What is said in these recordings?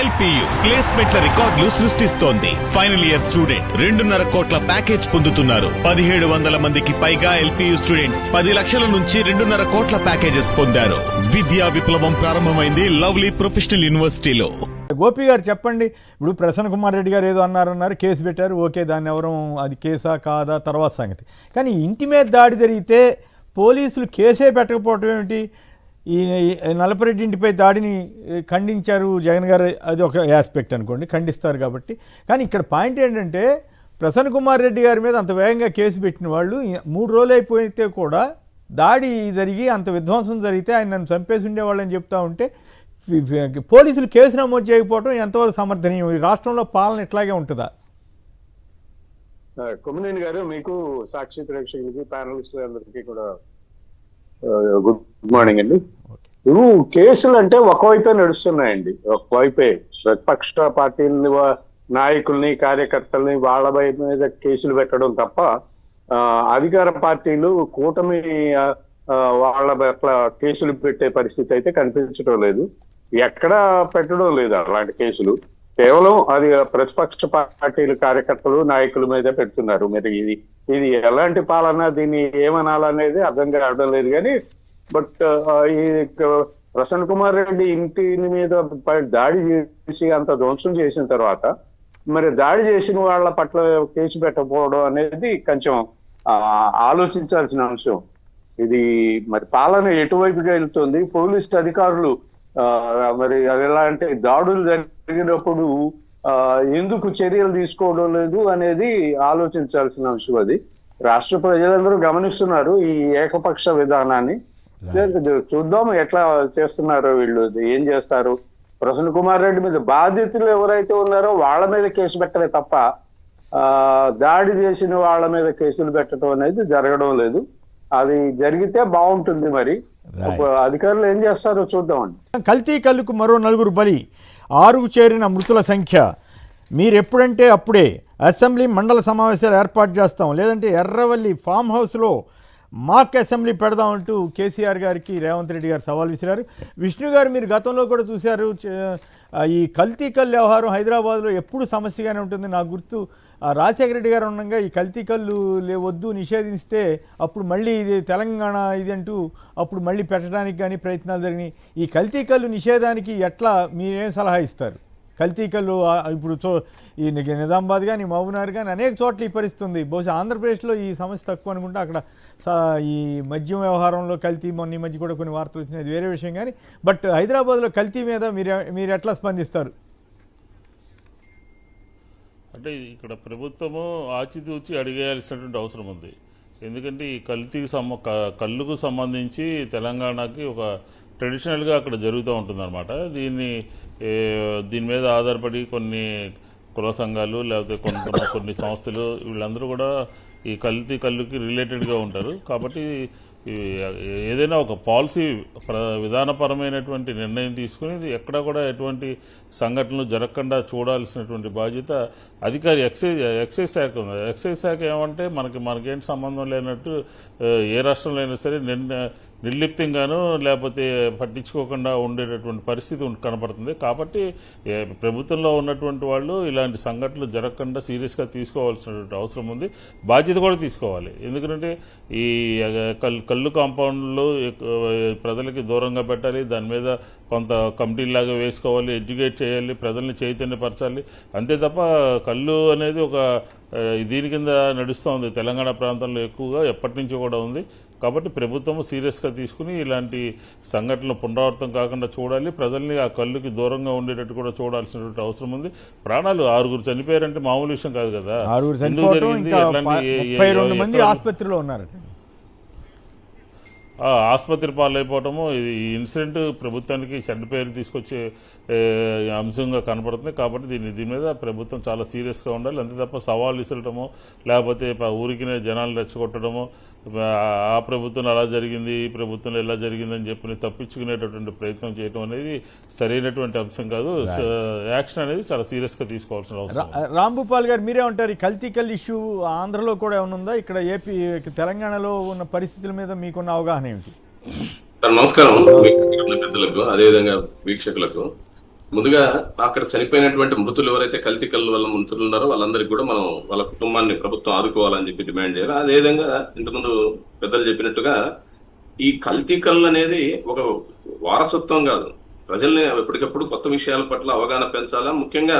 LPU ప్లేస్మెంట్ల రికార్డులు సృష్టిస్తోంది. Final year student 2.5 కోట్ల ప్యాకేజ్ పొందుతున్నారు. 1700 మందికి పైగా ఎల్పియు స్టూడెంట్స్ 10 లక్షల నుంచి 2.5 కోట్ల ప్యాకేజెస్ పొందారు. విద్యా విప్లవం ప్రారంభమైంది లవ్లీ ప్రొఫెషనల్ యూనివర్సిటీలో. గోపి గారు చెప్పండి, ఇప్పుడు ప్రసన్న కుమార్ రెడ్డి గారు ఏదో అన్నారు, కేసు పెట్టారు, ఓకే, దాన్ని ఎవరు అది కేసా కాదా తర్వాత సంగతి. కానీ ఇంటి మీద దాడి జరిగితే పోలీసులు కేసే పెట్టకపోవటం ఏమిటి? ఈ నలపరెడ్డి ఇంటిపై దాడిని ఖండించారు జగన్ గారు, అది ఒక ఆస్పెక్ట్ అనుకోండి, ఖండిస్తారు కాబట్టి. కానీ ఇక్కడ పాయింట్ ఏంటంటే ప్రసన్న కుమార్ రెడ్డి గారి మీద అంత వేగంగా కేసు పెట్టిన వాళ్ళు 3 రోజులు అయిపోయితే కూడా దాడి జరిగి అంత విధ్వంసం జరిగితే ఆయన నన్ను చంపేసి ఉండేవాళ్ళని చెప్తా ఉంటే పోలీసులు కేసు నమోదు చేయకపోవడం ఎంతవరకు సమర్థనీయం? ఈ రాష్ట్రంలో పాలన ఇట్లాగే ఉంటుందా? కొమ్మినేని గారు, మీకు సాక్షి ప్రేక్షకులకి ప్యానలిస్ట్ అందరికీ కూడా గుడ్ మార్నింగ్ అండి. ఇప్పుడు కేసులు అంటే ఒకవైపే నడుస్తున్నాయండి. ఒకవైపే ప్రతిపక్ష పార్టీలని నాయకుల్ని కార్యకర్తల్ని వాళ్ళ మీద కేసులు పెట్టడం తప్ప అధికార పార్టీలు కూటమి వాళ్ళ పట్ల కేసులు పెట్టే పరిస్థితి అయితే కనిపించడం లేదు. ఎక్కడా పెట్టడం లేదు అలాంటి కేసులు. కేవలం అది ప్రతిపక్ష పార్టీలు కార్యకర్తలు నాయకుల మీద పెడుతున్నారు. మరి ఇది ఎలాంటి పాలన, దీన్ని ఏమనాలనేది అర్థం కావడం లేదు. కానీ బట్ ఈ ప్రసన్న కుమార్ రెడ్డి ఇంటి మీద దాడి చేసి అంత ధ్వంసం చేసిన తర్వాత మరి దాడి చేసిన వాళ్ళ పట్ల కేసు పెట్టకపోవడం అనేది కొంచెం ఆలోచించాల్సిన అంశం. ఇది మరి పాలన ఎటువైపుగా వెళ్తుంది? పోలీస్ అధికారులు మరి అది ఎలా అంటే దాడులు జరిగినప్పుడు ఎందుకు చర్యలు తీసుకోవడం లేదు అనేది ఆలోచించాల్సిన అంశం. అది రాష్ట్ర ప్రజలందరూ గమనిస్తున్నారు ఈ ఏకపక్ష విధానాన్ని. చూద్దాం ఎట్లా చేస్తున్నారో వీళ్ళు, ఏం చేస్తారు. ప్రసన్న కుమార్ రెడ్డి మీద బాధితులు ఎవరైతే ఉన్నారో వాళ్ళ మీద కేసు పెట్టలే తప్ప దాడి చేసిన వాళ్ళ మీద కేసులు పెట్టడం అనేది జరగడం లేదు. అది జరిగితే బాగుంటుంది. మరి అధికారులు ఏం చేస్తారో చూద్దామండి. కల్తీ కల్లుకు మరో 4 బలి, 6కు చేరిన మృతుల సంఖ్య. మీరు ఎప్పుడంటే అప్పుడే అసెంబ్లీ మండల సమావేశాలు ఏర్పాటు చేస్తాం, లేదంటే ఎర్రవల్లి ఫామ్ హౌస్లో మాక్ అసెంబ్లీ పెడదామంటూ కేసీఆర్ గారికి రేవంత్ రెడ్డి గారు సవాల్ విసిరారు. విష్ణు గారు, మీరు గతంలో కూడా చూశారు, ఈ కల్తీ కల్లు వ్యవహారం హైదరాబాద్లో ఎప్పుడు సమస్యగానే ఉంటుంది. నాకు గుర్తు రాజశేఖర రెడ్డి గారు ఉండగా ఈ కల్తీ కల్లు వద్దు నిషేధిస్తే అప్పుడు మళ్ళీ ఇది తెలంగాణ ఇది అంటూ అప్పుడు మళ్ళీ పెట్టడానికి కానీ ప్రయత్నాలు జరిగినాయి. ఈ కల్తీ కల్లు నిషేధానికి ఎట్లా మీరేం సలహా ఇస్తారు? కల్తీ కల్లు ఇప్పుడు ఈ నిజామాబాద్ కానీ మహబూబ్నగర్ కానీ అనేక చోట్ల ఈ పరిస్థితి ఉంది. బహుశా ఆంధ్రప్రదేశ్లో ఈ సమస్య తక్కువ అనుకుంటే అక్కడ ఈ మద్యం వ్యవహారంలో కల్తీ మొన్న ఈ మధ్య కూడా కొన్ని వార్తలు వచ్చినాయి, వేరే విషయం. కానీ బట్ హైదరాబాద్లో కల్తీ మీద మీరు ఎట్లా స్పందిస్తారు? అంటే ఇక్కడ ప్రభుత్వము ఆచితూచి అడిగేయాల్సినటువంటి అవసరం ఉంది. ఎందుకంటే ఈ కళ్ళుకు సంబంధించి తెలంగాణకి ఒక ట్రెడిషనల్గా అక్కడ జరుగుతూ ఉంటుందన్నమాట. దీని మీద ఆధారపడి కొన్ని కుల సంఘాలు లేకపోతే కొన్ని సంస్థలు వీళ్ళందరూ కూడా ఈ కళ్ళుకి రిలేటెడ్గా ఉంటారు. కాబట్టి ఏదైనా ఒక పాలసీ విధానపరమైనటువంటి నిర్ణయం తీసుకుని ఎక్కడ కూడా ఎటువంటి సంఘటనలు జరగకుండా చూడాల్సినటువంటి బాధ్యత అధికారి ఎక్సైజ్ శాఖ ఉంది. ఎక్సైజ్ శాఖ ఏమంటే మనకేంటి సంబంధం లేనట్టు ఏ రాష్ట్రంలో అయినా సరే నిర్లిప్తంగాను లేకపోతే పట్టించుకోకుండా ఉండేటటువంటి పరిస్థితి కనపడుతుంది. కాబట్టి ప్రభుత్వంలో ఉన్నటువంటి వాళ్ళు ఇలాంటి సంఘటనలు జరగకుండా సీరియస్గా తీసుకోవాల్సినటువంటి అవసరం ఉంది, బాధ్యత కూడా తీసుకోవాలి. ఎందుకంటే ఈ కళ్ళు కాంపౌండ్లు ప్రజలకి దూరంగా పెట్టాలి, దాని మీద కొంత కమిటీలాగా వేసుకోవాలి, ఎడ్యుకేట్ చేయాలి, ప్రజల్ని చైతన్యపరచాలి. అంతే తప్ప కళ్ళు అనేది ఒక దీని కింద నడుస్తూ ఉంది తెలంగాణ ప్రాంతంలో ఎక్కువగా, ఎప్పటి నుంచో కూడా ఉంది. కాబట్టి ప్రభుత్వం సీరియస్గా తీసుకుని ఇలాంటి సంఘటనలు పునరావృతం కాకుండా చూడాలి, ప్రజల్ని ఆ కళ్ళుకి దూరంగా ఉండేటట్టు కూడా చూడాల్సినటువంటి అవసరం ఉంది. ప్రాణాలు 6 చనిపోయారంటే మామూలు విషయం కాదు కదా. ఎందుకు జరిగింది, ఎట్లాంటి ఆసుపత్రిలో ఉన్నారు, ఆసుపత్రి పాలైపోవటము, ఇది ఇన్సిడెంట్ ప్రభుత్వానికి చెడ్డ పేరు తీసుకొచ్చే అంశంగా కనపడుతుంది. కాబట్టి దీని మీద ప్రభుత్వం చాలా సీరియస్గా ఉండాలి. అంతే తప్ప సవాళ్ళు విసరటము లేకపోతే ఊరికి జనాలు రెచ్చగొట్టడము, ఆ ప్రభుత్వం అలా జరిగింది ఈ ప్రభుత్వంలో ఎలా జరిగిందని చెప్పి తప్పించుకునేటటువంటి ప్రయత్నం చేయడం అనేది సరైనటువంటి అంశం కాదు. యాక్షన్ అనేది చాలా సీరియస్గా తీసుకోవాల్సిన అవసరం. రాంభూపాల్ గారు, మీరే ఉంటారు, ఈ కల్తీ ఇష్యూ ఆంధ్రలో కూడా ఏమైనా ఉందా? ఇక్కడ ఏపీ తెలంగాణలో ఉన్న పరిస్థితుల మీద మీకున్న అవగాహన ఏమిటి? నమస్కారం పెద్దలకు, అదేవిధంగా వీక్షకులకు. ముందుగా అక్కడ చనిపోయినటువంటి మృతులు ఎవరైతే కల్తీ కళ్ళు వల్ల మృతులు ఉన్నారో వాళ్ళందరికీ కూడా మనం వాళ్ళ కుటుంబాన్ని ప్రభుత్వం ఆదుకోవాలని చెప్పి డిమాండ్ చేయాలి. అదేవిధంగా ఇంతకుముందు పెద్దలు చెప్పినట్టుగా ఈ కల్తీ కళ్ళు అనేది ఒక వారసత్వం కాదు, ప్రజల్ని ఎప్పటికప్పుడు కొత్త విషయాల పట్ల అవగాహన పెంచాలా. ముఖ్యంగా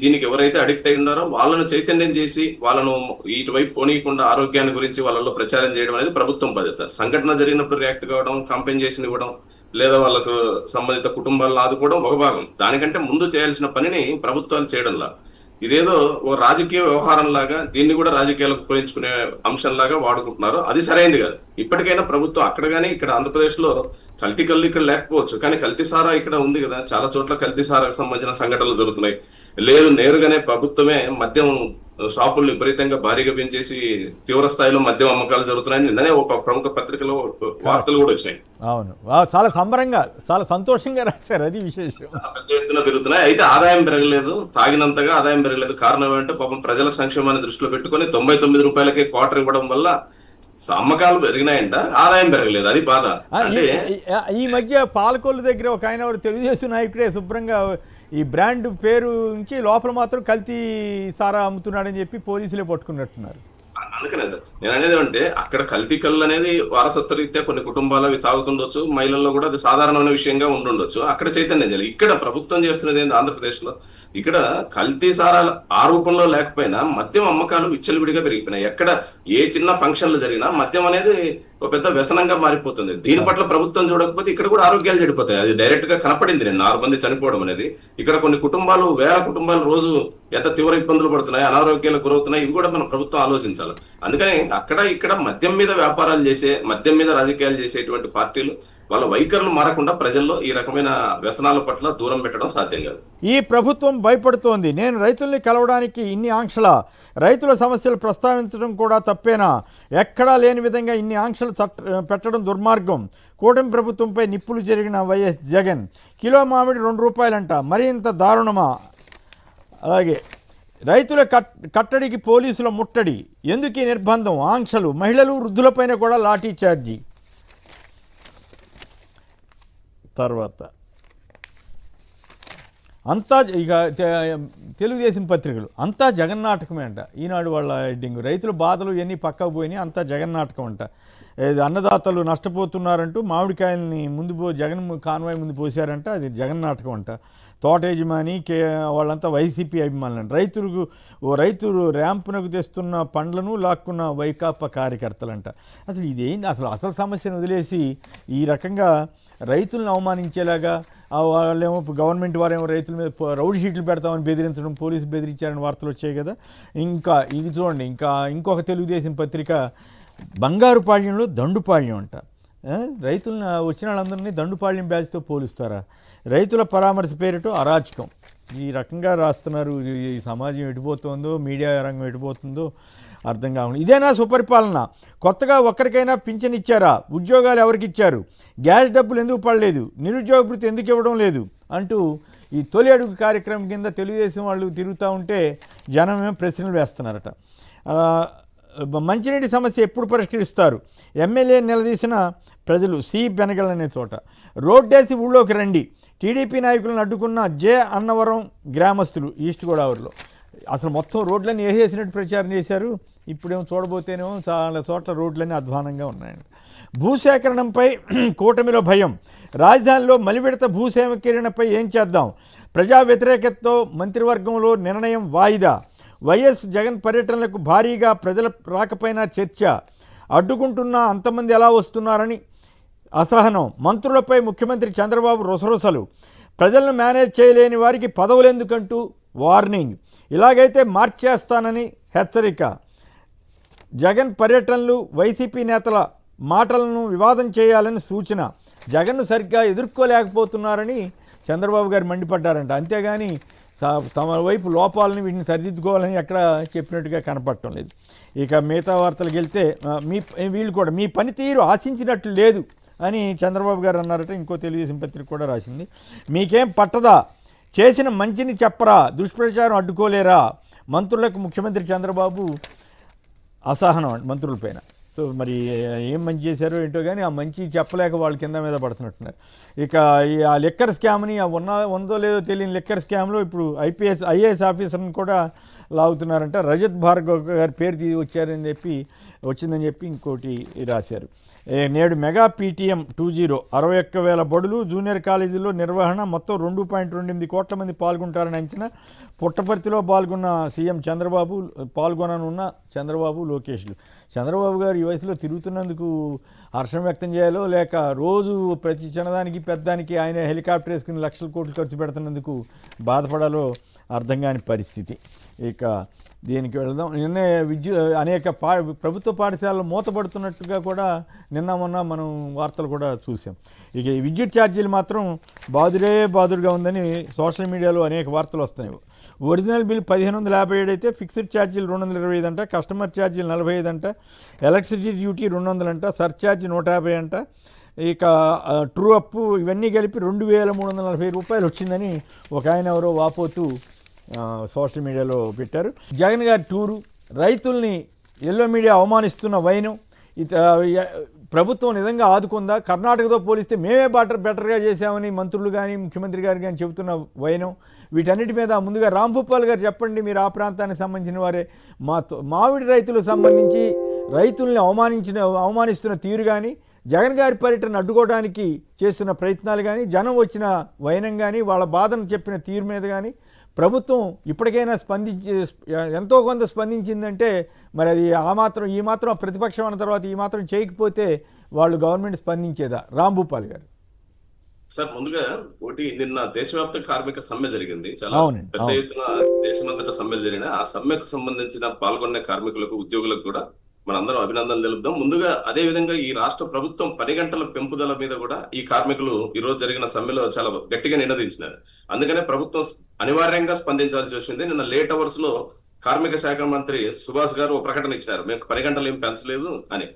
దీనికి ఎవరైతే అడిక్ట్ అయి ఉన్నారో వాళ్ళను చైతన్యం చేసి వాళ్ళను ఇటువైపు పోనీయకుండా ఆరోగ్యాన్ని గురించి వాళ్ళలో ప్రచారం చేయడం అనేది ప్రభుత్వం బాధ్యత. సంఘటన జరిగినప్పుడు రియాక్ట్ కావడం, కాంపెన్సేషన్ ఇవ్వడం, లేదా వాళ్ళకు సంబంధిత కుటుంబాలను ఆదుకోవడం ఒక భాగం. దానికంటే ముందు చేయాల్సిన పనిని ప్రభుత్వాలు చేయడంలా ఇదేదో ఓ రాజకీయ వ్యవహారం లాగా దీన్ని కూడా రాజకీయాలకు ఉపయోగించుకునే అంశంలాగా వాడుకుంటున్నారు. అది సరైనది కాదు. ఇప్పటికైనా ప్రభుత్వం అక్కడ కానీ ఇక్కడ ఆంధ్రప్రదేశ్ లో కల్తీ కళ్ళు ఇక్కడ లేకపోవచ్చు, కానీ కల్తీ సారా ఇక్కడ ఉంది కదా. చాలా చోట్ల కల్తీ సారాకు సంబంధించిన సంఘటనలు జరుగుతున్నాయి. లేదు నేరుగానే ప్రభుత్వమే మద్యం షాపులు విపరీతంగా భారీగా పెంచేసి తీవ్ర స్థాయిలో మద్యం అమ్మకాలు జరుగుతున్నాయని నిన్ననే ఒక ప్రముఖ పత్రికలో వార్తలు కూడా వచ్చినాయి. అవును, చాలా సంబరంగా చాలా సంతోషంగా రాశారు, అది విశేషం. పెద్ద ఎత్తున పెరుగుతున్నాయి. అయితే ఆదాయం పెరగలేదు, తాగినంతగా ఆదాయం పెరగలేదు. కారణం ఏంటంటే పాపం ప్రజల సంక్షేమాన్ని దృష్టిలో పెట్టుకుని 99 రూపాయలకే క్వార్టర్ ఇవ్వడం వల్ల అమ్మకాలు పెరిగినాయంట, ఆదాయం పెరగలేదు. అది బాధ. అంటే ఈ మధ్య పాలకొల్లు దగ్గర ఒక ఆయన తెలుగుదేశం నాయకుడే శుభ్రంగా ఈ బ్రాండ్ పేరు నుంచి లోపల మాత్రం కల్తీ సారా అమ్ముతున్నాడని చెప్పి పోలీసులే పట్టుకున్నట్టున్నారు. అందుకనే నేను అనేది అంటే అక్కడ కల్తీ కళ్ళు అనేది వారసత్వ రీత్యా కొన్ని కుటుంబాలు అవి తాగుతుండొచ్చు, మహిళల్లో కూడా అది సాధారణమైన విషయంగా ఉండుండొచ్చు. అక్కడ చైతన్యం చేయాలి. ఇక్కడ ప్రభుత్వం చేస్తున్నది ఏంటి ఆంధ్రప్రదేశ్ లో, ఇక్కడ కల్తీ సారాలు ఆ రూపంలో లేకపోయినా మద్యం అమ్మకాలు విచ్చలవిడిగా పెరిగిపోయినాయి. ఎక్కడ ఏ చిన్న ఫంక్షన్లు జరిగినా మద్యం అనేది ఒక పెద్ద వ్యసనంగా మారిపోతుంది. దీని పట్ల ప్రభుత్వం చూడకపోతే ఇక్కడ కూడా ఆరోగ్యాలు చెడిపోతాయి. అది డైరెక్ట్ గా కనపడింది నేను 6 మంది చనిపోవడం అనేది. ఇక్కడ కొన్ని కుటుంబాలు, వేల కుటుంబాలు రోజు ఎంత తీవ్ర ఇబ్బందులు పడుతున్నాయి, అనారోగ్యాలకు గురవుతున్నాయి, ఇవి కూడా మన ప్రభుత్వం ఆలోచించాలి. అందుకని అక్కడ ఇక్కడ మద్యం మీద వ్యాపారాలు చేసే, మద్యం మీద రాజకీయాలు చేసేటువంటి పార్టీలు వాళ్ళ వైఖరులు మారకుండా ప్రజల్లో ఈ రకమైన వ్యసనాల పట్ల దూరం పెట్టడం సాధ్యం కాదు. ఈ ప్రభుత్వం భయపడుతోంది. నేను రైతుల్ని కలవడానికి ఇన్ని ఆంక్షల, రైతుల సమస్యలు ప్రస్తావించడం కూడా తప్పేనా? ఎక్కడా లేని విధంగా ఇన్ని ఆంక్షలు పెట్టడం దుర్మార్గం. కూటమి ప్రభుత్వంపై నిప్పులు జరిగిన వైఎస్ జగన్. కిలో మామిడి 2 రూపాయలంట, మరి ఇంత దారుణమా? అలాగే రైతుల కట్టడికి పోలీసుల ముట్టడి, ఎందుకు ఈ నిర్బంధం, ఆంక్షలు? మహిళలు వృద్ధులపైన కూడా లాఠీ చార్జీ. తర్వాత అంతా ఇక తెలుగుదేశం పత్రికలు అంతా జగన్నాటకమే అంట. ఈనాడు వాళ్ళ హెడ్డింగ్, రైతుల బాధలు ఇవన్నీ పక్కకు పోయినాయి, అంతా జగన్నాటకం అంట. అన్నదాతలు నష్టపోతున్నారంటూ మామిడికాయలని జగన్ కాన్వాయ్ ముందు పోసారంట, అది జగన్నాటకం అంట. తోట యజమాని వాళ్ళంతా వైసీపీ అభిమానులు. రైతులు ర్యాంపునకు తెస్తున్న పండ్లను లాక్కున్న వైకాపా కార్యకర్తలంట. అసలు ఇదేంటి? అసలు సమస్యను వదిలేసి ఈ రకంగా రైతులను అవమానించేలాగా వాళ్ళేమో గవర్నమెంట్ వారేమో రైతుల మీద రౌడీ షీట్లు పెడతామని బెదిరించడం, పోలీసు బెదిరించారని వార్తలు వచ్చాయి కదా. ఇంకా ఇది చూడండి, ఇంకొక తెలుగుదేశం పత్రిక బంగారుపాళ్యంలో దండుపాళ్యం అంట. రైతులను వచ్చిన వాళ్ళందరినీ దండుపాళ్యం బ్యాచ్తో పోలుస్తారా? రైతుల పరామర్శ పేరుతో అరాచకం. ఈ రకంగా రాస్తున్నారు. ఈ సమాజం ఎటుపోతుందో, మీడియా రంగం ఎటుపోతుందో అర్థం కావాలి. ఇదేనా సుపరిపాలన? కొత్తగా ఒక్కరికైనా పింఛన్ ఇచ్చారా? ఉద్యోగాలు ఎవరికి ఇచ్చారు? గ్యాస్ డబ్బులు ఎందుకు పడలేదు? నిరుద్యోగ భృతి ఎందుకు ఇవ్వడం లేదు అంటూ ఈ తొలి అడుగు కార్యక్రమం కింద తెలుగుదేశం వాళ్ళు తిరుగుతూ ఉంటే జనం ఏమో ప్రశ్నలు వేస్తున్నారట. మంచినీటి సమస్య ఎప్పుడు పరిష్కరిస్తారు? ఎమ్మెల్యే నిలదీసిన ప్రజలు సి బెనగల్ అనే చోట. రోడ్డేసి ఊళ్ళోకి రండి, టీడీపీ నాయకులను అడ్డుకున్న జే అన్నవరం గ్రామస్తులు ఈస్ట్ గోదావరిలో. అసలు మొత్తం రోడ్లన్నీ వేసేసినట్టు ప్రచారం చేశారు. ఇప్పుడేమో చూడబోతేనేమో చాలా చోట్ల రోడ్లన్నీ అధ్వానంగా ఉన్నాయండి. భూసేకరణపై కూటమిలో భయం. రాజధానిలో మలివిడత భూసేకరణపై ఏం చేద్దాం? ప్రజా వ్యతిరేకతతో మంత్రివర్గంలో నిర్ణయం వాయిదా. వైఎస్ జగన్ పర్యటనలకు భారీగా ప్రజల రాకపోయినా చర్చ. అడ్డుకుంటున్న అంతమంది ఎలా వస్తున్నారని అసహనం. మంత్రులపై ముఖ్యమంత్రి చంద్రబాబు రొసరొసలు. ప్రజలను మేనేజ్ చేయలేని వారికి పదవులెందుకంటూ వార్నింగ్. ఇలాగైతే మార్చేస్తానని హెచ్చరిక. జగన్ పర్యటనలు వైసీపీ నేతల మాటలను వివాదం చేయాలని సూచన. జగన్ను సరిగ్గా ఎదుర్కోలేకపోతున్నారని చంద్రబాబు గారు మండిపడ్డారంట. అంతేగాని తమ వైపు లోపాలని వీటిని సరిదిద్దుకోవాలని ఎక్కడ చెప్పినట్టుగా కనపడటం లేదు. ఇక మిగతా వార్తలకు వెళ్తే వీళ్ళు కూడా మీ పనితీరు ఆశించినట్లు లేదు అని చంద్రబాబు గారు అన్నారట. ఇంకో తెలుగుదేశం పత్రిక కూడా రాసింది. మీకేం పట్టదా? చేసిన మంచిని చెప్పరా? దుష్ప్రచారం అడ్డుకోలేరా? మంత్రులకు ముఖ్యమంత్రి చంద్రబాబు అసహనం మంత్రులపైన. సో మరి ఏం మంచి చేశారో ఏంటో కానీ ఆ మంచి చెప్పలేక వాళ్ళు కింద మీద పడుతున్నట్టున్నారు. ఇక ఆ లిక్కర్ స్కామ్ని ఉందో లేదో తెలియని లిక్కర్ స్కామ్లో ఇప్పుడు ఐఏఎస్ ఆఫీసర్ని కూడా లాగుతున్నారంట. రజత్ భార్గవ్ గారి పేరు వచ్చిందని చెప్పి ఇంకోటి రాశారు. నేడు మెగా పీటీఎం 20 61,000 బడులు జూనియర్ కాలేజీల్లో నిర్వహణ, మొత్తం 2.28 కోట్ల మంది పాల్గొంటారని అంచనా. పుట్టపర్తిలో పాల్గొననున్న చంద్రబాబు లోకేష్లు. చంద్రబాబు గారు ఈ వయసులో తిరుగుతున్నందుకు హర్షం వ్యక్తం చేయాలో, లేక రోజు ప్రతి చిన్నదానికి పెద్దానికి ఆయన హెలికాప్టర్ వేసుకుని లక్షల కోట్లు ఖర్చు పెడుతున్నందుకు బాధపడాలో అర్థం కాని పరిస్థితి. ఇక దీనికి వెళదాం. నిన్నే అనేక ప్రభుత్వ పాఠశాలలు మూతపడుతున్నట్టుగా కూడా నిన్న మొన్న మనం వార్తలు కూడా చూసాం. ఇక ఈ విద్యుత్ ఛార్జీలు మాత్రం బాదుడుగా ఉందని సోషల్ మీడియాలో అనేక వార్తలు వస్తున్నాయి. ఒరిజినల్ బిల్ 1557 అయితే ఫిక్స్డ్ ఛార్జీలు 225 అంట, కస్టమర్ ఛార్జీలు 45 అంట, ఎలక్ట్రిసిటీ డ్యూటీ 200 అంట, సర్ఛార్జ్ 150 అంట. ఇక ట్రూ అప్ ఇవన్నీ కలిపి 2340 రూపాయలు వచ్చిందని ఒక ఆయన ఎవరో వాపోతూ సోషల్ మీడియాలో పెట్టారు. జగన్ గారి టూరు, రైతుల్ని ఎల్లో మీడియా అవమానిస్తున్న వైనం, ప్రభుత్వం నిజంగా ఆదుకుందా, కర్ణాటకతో పోలిస్తే మేమే బెటర్గా చేశామని మంత్రులు కానీ ముఖ్యమంత్రి గారు కానీ చెబుతున్న వైనం, వీటన్నిటి మీద ముందుగా రాంభూపాల్ గారు చెప్పండి, మీరు ఆ ప్రాంతానికి సంబంధించిన వారే. మామిడి రైతులకు సంబంధించి రైతుల్ని అవమానిస్తున్న తీరు కానీ, జగన్ గారి పర్యటన అడ్డుకోవడానికి చేస్తున్న ప్రయత్నాలు కానీ, జనం వచ్చిన వైనం కానీ, వాళ్ళ బాధను చెప్పిన తీరు మీద కానీ ప్రభుత్వం ఇప్పటికైనా ఎంతో కొంత స్పందించిందంటే మరి అది ఈ మాత్రం ప్రతిపక్షం అన్న తర్వాత ఈ మాత్రం చేయకపోతే వాళ్ళు గవర్నమెంట్ స్పందించేదా? రాంభూపాల్ గారు. సార్, ముందుగా ఒకటి, నిన్న దేశవ్యాప్త కార్మిక సమ్మె జరిగింది. చాలా పెద్ద ఎత్తున దేశమంతటా సమ్మెలు జరిగిన ఆ సమ్మెకు సంబంధించిన పాల్గొన్న కార్మికులకు, ఉద్యోగులకు కూడా మనందరం అభినందనలు తెలుపుదాం. ముందుగా అదే విధంగా ఈ రాష్ట్ర ప్రభుత్వం 10 గంటల పెంపుదల మీద కూడా ఈ కార్మికులు ఈ రోజు జరిగిన సమ్మెలో చాలా గట్టిగా నినదించినారు. అందుకనే ప్రభుత్వం అనివార్యంగా స్పందించాల్సి వచ్చింది. నిన్న లేట్ అవర్స్ లో కార్మిక శాఖ మంత్రి సుభాష్ గారు ఒక ప్రకటన ఇచ్చినారు, మేము 10 గంటలు ఏం పెంచలేదు అని.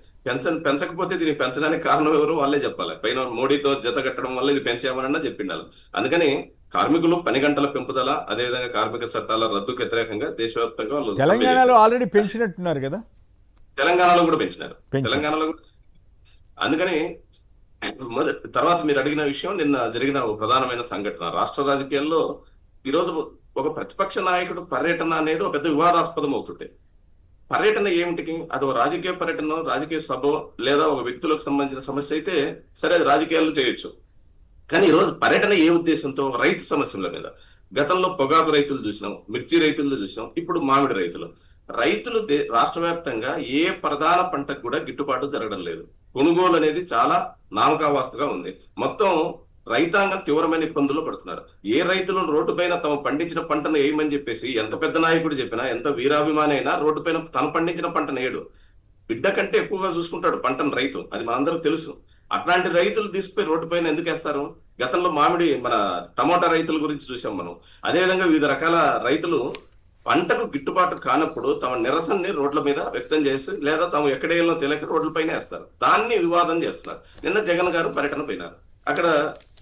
పెంచకపోతే దీన్ని పెంచడానికి కారణం ఎవరు వాళ్ళే చెప్పాలి. పైన మోడీతో జత కట్టడం వల్ల ఇది పెంచామనన్నా చెప్పిండాలి. అందుకని కార్మికులు 10 గంటల పెంపుదల, అదేవిధంగా కార్మిక చట్టాల రద్దుకు వ్యతిరేకంగా దేశవ్యాప్తంగా వాళ్ళు తెలంగాణలో ఆల్రెడీ పెంచినట్టున్నారు కదా, తెలంగాణలో కూడా పెంచినారు. తెలంగాణలో కూడా. అందుకని తర్వాత మీరు అడిగిన విషయం, నిన్న జరిగిన ఒక ప్రధానమైన సంఘటన రాష్ట్ర రాజకీయాల్లో ఈరోజు ఒక ప్రతిపక్ష నాయకుడు పర్యటన అనేది ఒక పెద్ద వివాదాస్పదం అవుతుంది. పర్యటన ఏమిటికి? అది ఒక రాజకీయ పర్యటన, రాజకీయ సభ లేదా ఒక వ్యక్తులకు సంబంధించిన సమస్య అయితే సరే, అది రాజకీయాల్లో చేయొచ్చు. కానీ ఈరోజు పర్యటన ఏ ఉద్దేశంతో? రైతు సమస్యల మీద. గతంలో పొగాకు రైతులు చూసినాం, మిర్చి రైతులు చూసినాం, ఇప్పుడు మామిడి రైతులు. రాష్ట్ర వ్యాప్తంగా ఏ ప్రధాన పంటకు కూడా గిట్టుబాటు జరగడం లేదు. కొనుగోలు అనేది చాలా నామకావాస్తుగా ఉంది. మొత్తం రైతాంగం తీవ్రమైన ఇబ్బందుల్లో పడుతున్నారు. ఏ రైతులు రోడ్డుపైన తమ పండించిన పంటను వేయమని చెప్పేసి ఎంత పెద్ద నాయకుడు చెప్పినా, ఎంత వీరాభిమాని అయినా రోడ్డుపైన తను పండించిన పంటను వేయడు. బిడ్డ కంటే ఎక్కువగా చూసుకుంటాడు పంటను రైతు, అది మనందరూ తెలుసు. అట్లాంటి రైతులు తీసుకుపోయి రోడ్డుపైన ఎందుకు వేస్తారు? గతంలో మన టమోటా రైతుల గురించి చూసాం మనం. అదేవిధంగా వివిధ రకాల రైతులు పంటకు గిట్టుబాటు కానప్పుడు తమ నిరసనని రోడ్ల మీద వ్యక్తం చేసి, లేదా తాము ఎక్కడేళ్ళలో తెలియక రోడ్లపైన వేస్తారు. దాన్ని వివాదం చేస్తున్నారు. నిన్న జగన్ గారు పర్యటన పోయినారు, అక్కడ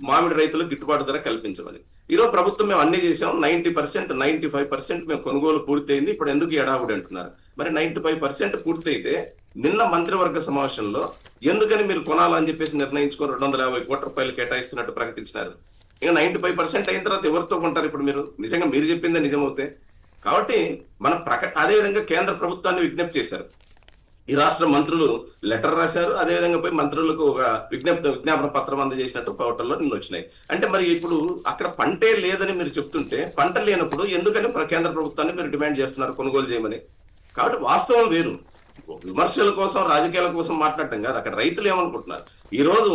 మామిడి రైతులకు గిట్టుబాటు ధర కల్పించమని. ఈరోజు ప్రభుత్వం మేము అన్ని చేసాం, 90%, 95% మేము కొనుగోలు పూర్తయింది, ఇప్పుడు ఎందుకు ఎడావుడి అంటున్నారు. మరి 95% పూర్తయితే నిన్న మంత్రివర్గ సమావేశంలో ఎందుకని మీరు కొనాలని చెప్పేసి నిర్ణయించుకొని 250 కోట్ల రూపాయలు కేటాయిస్తున్నట్టు ప్రకటించినారు. ఇంకా 95% అయిన తర్వాత ఎవరితో కొంటారు? ఇప్పుడు నిజంగా మీరు చెప్పిందే నిజమవుతే. కాబట్టి అదేవిధంగా కేంద్ర ప్రభుత్వాన్ని విజ్ఞప్తి చేశారు. ఈ రాష్ట్ర మంత్రులు లెటర్ రాశారు, అదేవిధంగా పోయి మంత్రులకు ఒక విజ్ఞాపన పత్రం అందజేసినట్టు పోర్టల్లో నిన్న వచ్చినాయి. అంటే మరి ఇప్పుడు అక్కడ పంటే లేదని మీరు చెప్తుంటే, పంట లేనప్పుడు ఎందుకని కేంద్ర ప్రభుత్వాన్ని మీరు డిమాండ్ చేస్తున్నారు కొనుగోలు చేయమని? కాబట్టి వాస్తవం వేరు. విమర్శల కోసం, రాజకీయాల కోసం మాట్లాడటం కాదు. అక్కడ రైతులు ఏమనుకుంటున్నారు? ఈ రోజు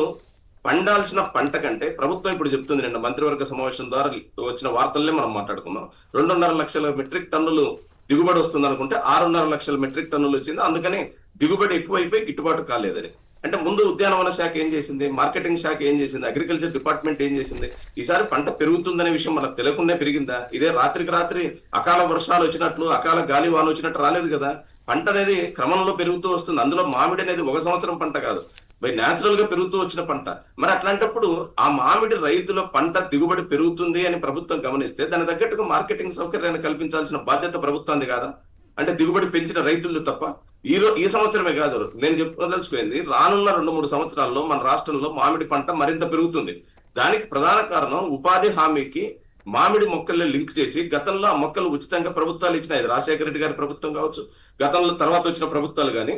పండాల్సిన పంట కంటే ప్రభుత్వం ఇప్పుడు చెప్తుంది, నిన్న మంత్రివర్గ సమావేశం ద్వారా వచ్చిన వార్తల్లే మనం మాట్లాడుకున్నాం, 2.5 లక్షల మెట్రిక్ టన్నులు దిగుబడి వస్తుంది అనుకుంటే 6.5 లక్షల మెట్రిక్ టన్నులు వచ్చింది. అందుకని దిగుబడి ఎక్కువైపోయి గిట్టుబాటు కాలేదని. అంటే ముందు ఉద్యానవన శాఖ ఏం చేసింది, మార్కెటింగ్ శాఖ ఏం చేసింది, అగ్రికల్చర్ డిపార్ట్మెంట్ ఏం చేసింది? ఈసారి పంట పెరుగుతుందనే విషయం మనకు తెలియకుండా పెరిగిందా? ఇదే రాత్రికి రాత్రి అకాల వర్షాలు వచ్చినట్లు, అకాల గాలి వాన వచ్చినట్టు రాలేదు కదా. పంట అనేది క్రమంలో పెరుగుతూ వస్తుంది. అందులో మామిడి అనేది 1 సంవత్సరం పంట కాదు, న్యాచురల్ గా పెరుగుతూ వచ్చిన పంట. మరి అట్లాంటప్పుడు ఆ మామిడి రైతుల పంట దిగుబడి పెరుగుతుంది అని ప్రభుత్వం గమనిస్తే దాని తగ్గట్టుగా మార్కెటింగ్ సౌకర్యాన్ని కల్పించాల్సిన బాధ్యత ప్రభుత్వాన్ని కాదా? అంటే దిగుబడి పెంచిన రైతులు తప్ప ఈ సంవత్సరమే కాదు, నేను చెప్పదలుచుకుంది రానున్న 2-3 సంవత్సరాల్లో మన రాష్ట్రంలో మామిడి పంట మరింత పెరుగుతుంది. దానికి ప్రధాన కారణం ఉపాధి హామీకి మామిడి మొక్కల్ని లింక్ చేసి గతంలో ఆ మొక్కలు ఉచితంగా ప్రభుత్వాలు ఇచ్చినాయి. రాజశేఖర రెడ్డి గారి ప్రభుత్వం కావచ్చు, గతంలో తర్వాత వచ్చిన ప్రభుత్వాలు కానీ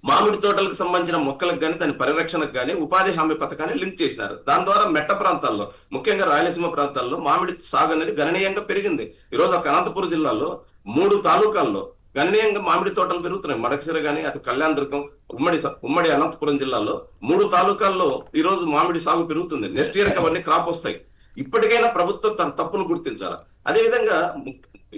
మామిడి తోటలకు సంబంధించిన మొక్కలకు కానీ దాని పరిరక్షణకు కానీ ఉపాధి హామీ పథకాన్ని లింక్ చేసినారు. దాని ద్వారా మెట్ట ప్రాంతాల్లో, ముఖ్యంగా రాయలసీమ ప్రాంతాల్లో మామిడి సాగు అనేది గణనీయంగా పెరిగింది. ఈరోజు ఒక అనంతపురం జిల్లాలో 3 తాలూకాల్లో గణనీయంగా మామిడి తోటలు పెరుగుతున్నాయి. మడకసిర కానీ అటు కళ్యాణదుర్గం, ఉమ్మడి అనంతపురం జిల్లాలో 3 తాలూకాల్లో ఈ రోజు మామిడి సాగు పెరుగుతుంది. నెక్స్ట్ ఇయర్ అవన్నీ క్రాప్ వస్తాయి. ఇప్పటికైనా ప్రభుత్వం తన తప్పును గుర్తించాలి. అదేవిధంగా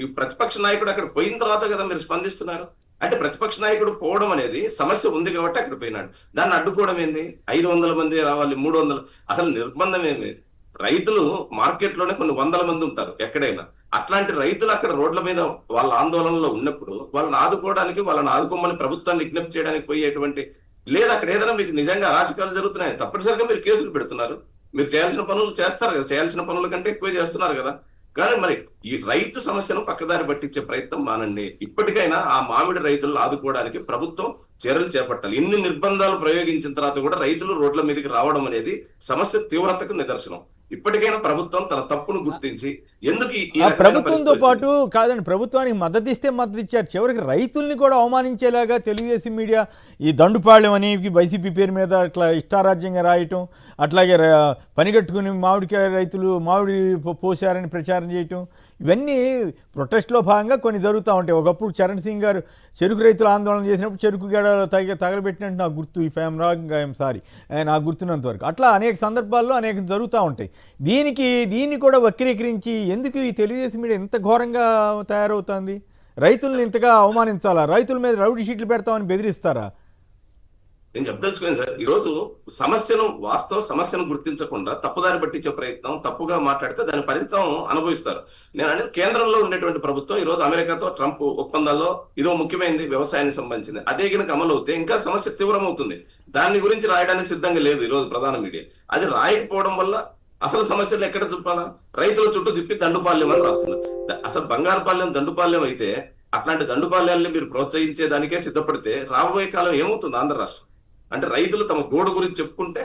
ఈ ప్రతిపక్ష నాయకుడు అక్కడ పోయిన తర్వాత కదా మీరు స్పందిస్తున్నారు. అంటే ప్రతిపక్ష నాయకుడు పోవడం అనేది సమస్య ఉంది కాబట్టి అక్కడ పోయినాడు. దాన్ని అడ్డుకోవడం ఏంది? 500 మంది రావాలి, 300, అసలు నిర్బంధం ఏమి? రైతులు మార్కెట్ లోనే కొన్ని 100 మంది ఉంటారు ఎక్కడైనా. అట్లాంటి రైతులు అక్కడ రోడ్ల మీద వాళ్ళ ఆందోళనలో ఉన్నప్పుడు వాళ్ళని ఆదుకోవడానికి, వాళ్ళని ఆదుకోమని ప్రభుత్వాన్ని విజ్ఞప్తి చేయడానికి పోయేటువంటి లేదా అక్కడ ఏదైనా మీకు నిజంగా అరాచకాలు జరుగుతున్నాయి, తప్పనిసరిగా మీరు కేసులు పెడుతున్నారు. మీరు చేయాల్సిన పనులు చేస్తారు కదా, చేయాల్సిన పనుల కంటే ఎక్కువ చేస్తున్నారు కదా. కానీ మరి ఈ రైతు సమస్యను పక్కదారి పట్టించే ప్రయత్నం మానండి. ఇప్పటికైనా ఆ మామిడి రైతులను ఆదుకోవడానికి ప్రభుత్వం చర్యలు చేపట్టాలి. ఇన్ని నిర్బంధాలు ప్రయోగించిన తర్వాత కూడా రైతులు రోడ్ల మీదకి రావడం అనేది సమస్య తీవ్రతకు నిదర్శనం. ఇప్పటికైనా ప్రభుత్వం తన తప్పును గుర్తించి ఎందుకు ప్రభుత్వంతో పాటు కాదండి, ప్రభుత్వానికి మద్దతు ఇస్తే మద్దతు ఇచ్చారు, చివరికి రైతుల్ని కూడా అవమానించేలాగా తెలుగుదేశం మీడియా ఈ దండుపాళ్యం అని వైసీపీ పేరు మీద అట్లా ఇష్టారాజ్యంగా రాయటం, అట్లాగే పనిగట్టుకుని మామిడికాయ రైతులు మామిడి పోసారని ప్రచారం చేయటం, ఇవన్నీ ప్రొటెస్ట్లో భాగంగా కొన్ని జరుగుతూ ఉంటాయి. ఒకప్పుడు చరణ్ సింగ్ గారు చెరుకు రైతులు ఆందోళన చేసినప్పుడు చెరుకు గడ తగలబెట్టినట్టు నాకు గుర్తు, if I'm wrong I'm sorry, నాకు గుర్తున్నంత వరకు అట్లా అనేక సందర్భాల్లో అనేక జరుగుతూ ఉంటాయి. దీన్ని కూడా వక్రీకరించి ఎందుకు ఈ తెలుగుదేశం మీడియా ఇంత ఘోరంగా తయారవుతుంది? రైతులను ఇంతగా అవమానించాలా? రైతుల మీద రౌడీ షీట్లు పెడతామని బెదిరిస్తారా? నేను చెప్పదలుచుకోండి సార్, ఈ రోజు వాస్తవ సమస్యను గుర్తించకుండా తప్పుదారి పట్టించే ప్రయత్నం, తప్పుగా మాట్లాడితే దాని ఫలితం అనుభవిస్తారు. నేను అనేది కేంద్రంలో ఉండేటువంటి ప్రభుత్వం ఈ రోజు అమెరికాతో ట్రంప్ ఒప్పందాల్లో ఇదో ముఖ్యమైనది వ్యవసాయానికి సంబంధించింది, అదే కనుక అమలు అవుతే ఇంకా సమస్య తీవ్రమవుతుంది. దాని గురించి రాయడానికి సిద్ధంగా లేదు ఈ రోజు ప్రధాన మీడియా. అది రాయకపోవడం వల్ల అసలు సమస్యలు ఎక్కడ చెప్పాలా? రైతుల చుట్టూ తిప్పి దండుపాల్యం అని రాస్తున్నారు. అసలు బంగారుపాలెం దండుపాల్యం అయితే అట్లాంటి దండుపాల్యాన్ని మీరు ప్రోత్సహించేదానికే సిద్ధపడితే రాబోయే కాలం ఏమవుతుంది ఆంధ్ర రాష్ట్రం? అంటే రైతులు తమ గోడు గురించి చెప్పుకుంటే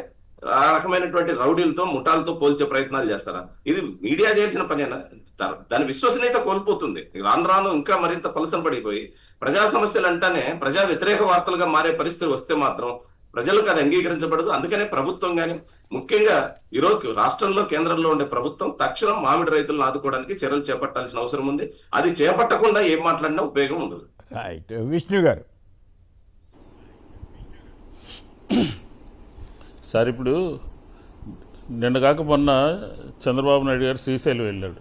ఆ రకమైనటువంటి రౌడీలతో ముఠాలతో పోల్చే ప్రయత్నాలు చేస్తారా? ఇది మీడియా చేయాల్సిన పనేనా? దాని విశ్వసనీయత కోల్పోతుంది. రాను ఇంకా మరింత పలసం పడిపోయి ప్రజా సమస్యలు అంటానే ప్రజా వ్యతిరేక వార్తలుగా మారే పరిస్థితి వస్తే మాత్రం ప్రజలకు అది అంగీకరించబడదు. అందుకనే ప్రభుత్వం కానీ ముఖ్యంగా ఈరోజు రాష్ట్రంలో కేంద్రంలో ఉండే ప్రభుత్వం తక్షణం మామిడి రైతులను ఆదుకోవడానికి చర్యలు చేపట్టాల్సిన అవసరం ఉంది. అది చేపట్టకుండా ఏం మాట్లాడినా ఉపయోగం ఉండదు. రైట్. విష్ణు గారు సార్, ఇప్పుడు నిన్న కాక మొన్న చంద్రబాబు నాయుడు గారు శ్రీశైలం వెళ్ళాడు.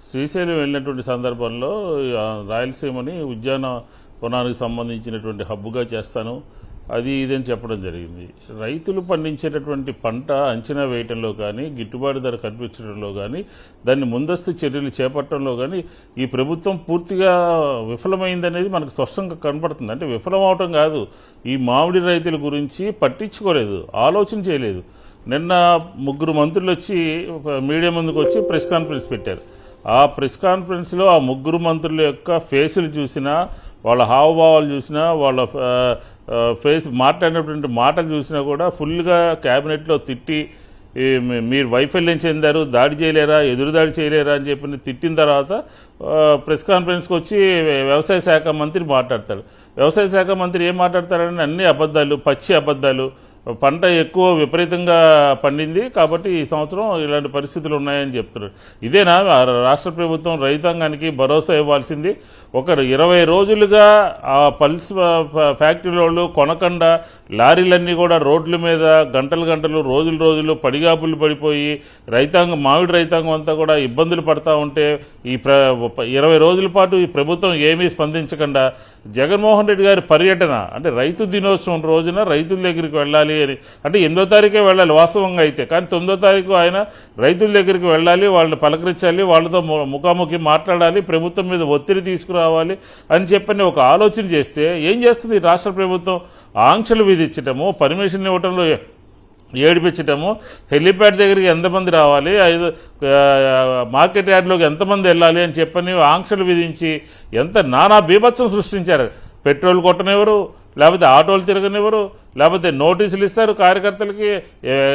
శ్రీశైలం వెళ్ళినటువంటి సందర్భంలో రాయలసీమని ఉద్యానవనానికి సంబంధించినటువంటి హబ్బుగా చేస్తాను అది ఇదని చెప్పడం జరిగింది. రైతులు పండించేటటువంటి పంట అంచనా వేయటంలో కానీ, గిట్టుబాటు ధర కల్పించడంలో కానీ, దాన్ని ముందస్తు చర్యలు చేపట్టడంలో కానీ ఈ ప్రభుత్వం పూర్తిగా విఫలమైందనేది మనకు స్పష్టంగా కనపడుతుంది. అంటే విఫలం అవటం కాదు, ఈ మామిడి రైతుల గురించి పట్టించుకోలేదు, ఆలోచన చేయలేదు. నిన్న 3 మంత్రులు వచ్చి మీడియా ముందుకు వచ్చి ప్రెస్ కాన్ఫరెన్స్ పెట్టారు. ఆ ప్రెస్ కాన్ఫరెన్స్లో ఆ 3 మంత్రుల యొక్క ఫేసులు చూసినా, వాళ్ళ హావభావాలు చూసినా, వాళ్ళ ఫేస్ మాట్లాడినటువంటి మాటలు చూసినా కూడా ఫుల్గా క్యాబినెట్లో తిట్టి మీరు వైఫల్యం చెందారు, దాడి చేయలేరా, ఎదురుదాడి చేయలేరా అని చెప్పి తిట్టిన తర్వాత ప్రెస్ కాన్ఫరెన్స్కి వచ్చి వ్యవసాయ శాఖ మంత్రి మాట్లాడతాడు. వ్యవసాయ శాఖ మంత్రి ఏం మాట్లాడతారని అన్ని అబద్ధాలు, పచ్చి అబద్ధాలు. పంట ఎక్కువ విపరీతంగా పండింది కాబట్టి ఈ సంవత్సరం ఇలాంటి పరిస్థితులు ఉన్నాయని చెప్తున్నారు. ఇదేనా రాష్ట్ర ప్రభుత్వం రైతాంగానికి భరోసా ఇవ్వాల్సింది? ఒక 20 రోజులుగా ఆ పల్స్ ఫ్యాక్టరీలో కొనకుండా లారీలన్నీ కూడా రోడ్ల మీద గంటలు రోజులు పడిగాపులు పడిపోయి మామిడి రైతాంగం అంతా కూడా ఇబ్బందులు పడతా ఉంటే ఈ 20 రోజుల పాటు ఈ ప్రభుత్వం ఏమీ స్పందించకుండా జగన్మోహన్ రెడ్డి గారి పర్యటన అంటే రైతు దినోత్సవం రోజున రైతుల దగ్గరికి వెళ్ళాలి అని, అంటే 8వ తారీఖే వెళ్ళాలి వాస్తవంగా అయితే, కానీ 9వ తారీఖు ఆయన రైతుల దగ్గరికి వెళ్ళాలి, వాళ్ళని పలకరించాలి, వాళ్ళతో ముఖాముఖి మాట్లాడాలి, ప్రభుత్వం మీద ఒత్తిడి తీసుకురావాలి అని చెప్పని ఒక ఆలోచన చేస్తే ఏం చేస్తుంది రాష్ట్ర ప్రభుత్వం? ఆంక్షలు విధించటము, పర్మిషన్ ఇవ్వటంలో ఏడిపించటము, హెలిప్యాడ్ దగ్గరికి ఎంతమంది రావాలి, మార్కెట్ యార్డ్లోకి ఎంతమంది వెళ్ళాలి అని చెప్పని ఆంక్షలు విధించి ఎంత నానా బీభత్సం సృష్టించారు. పెట్రోల్ కొట్టనివ్వరు, లేకపోతే ఆటోలు తిరగనివ్వరు, లేకపోతే నోటీసులు ఇస్తారు కార్యకర్తలకి,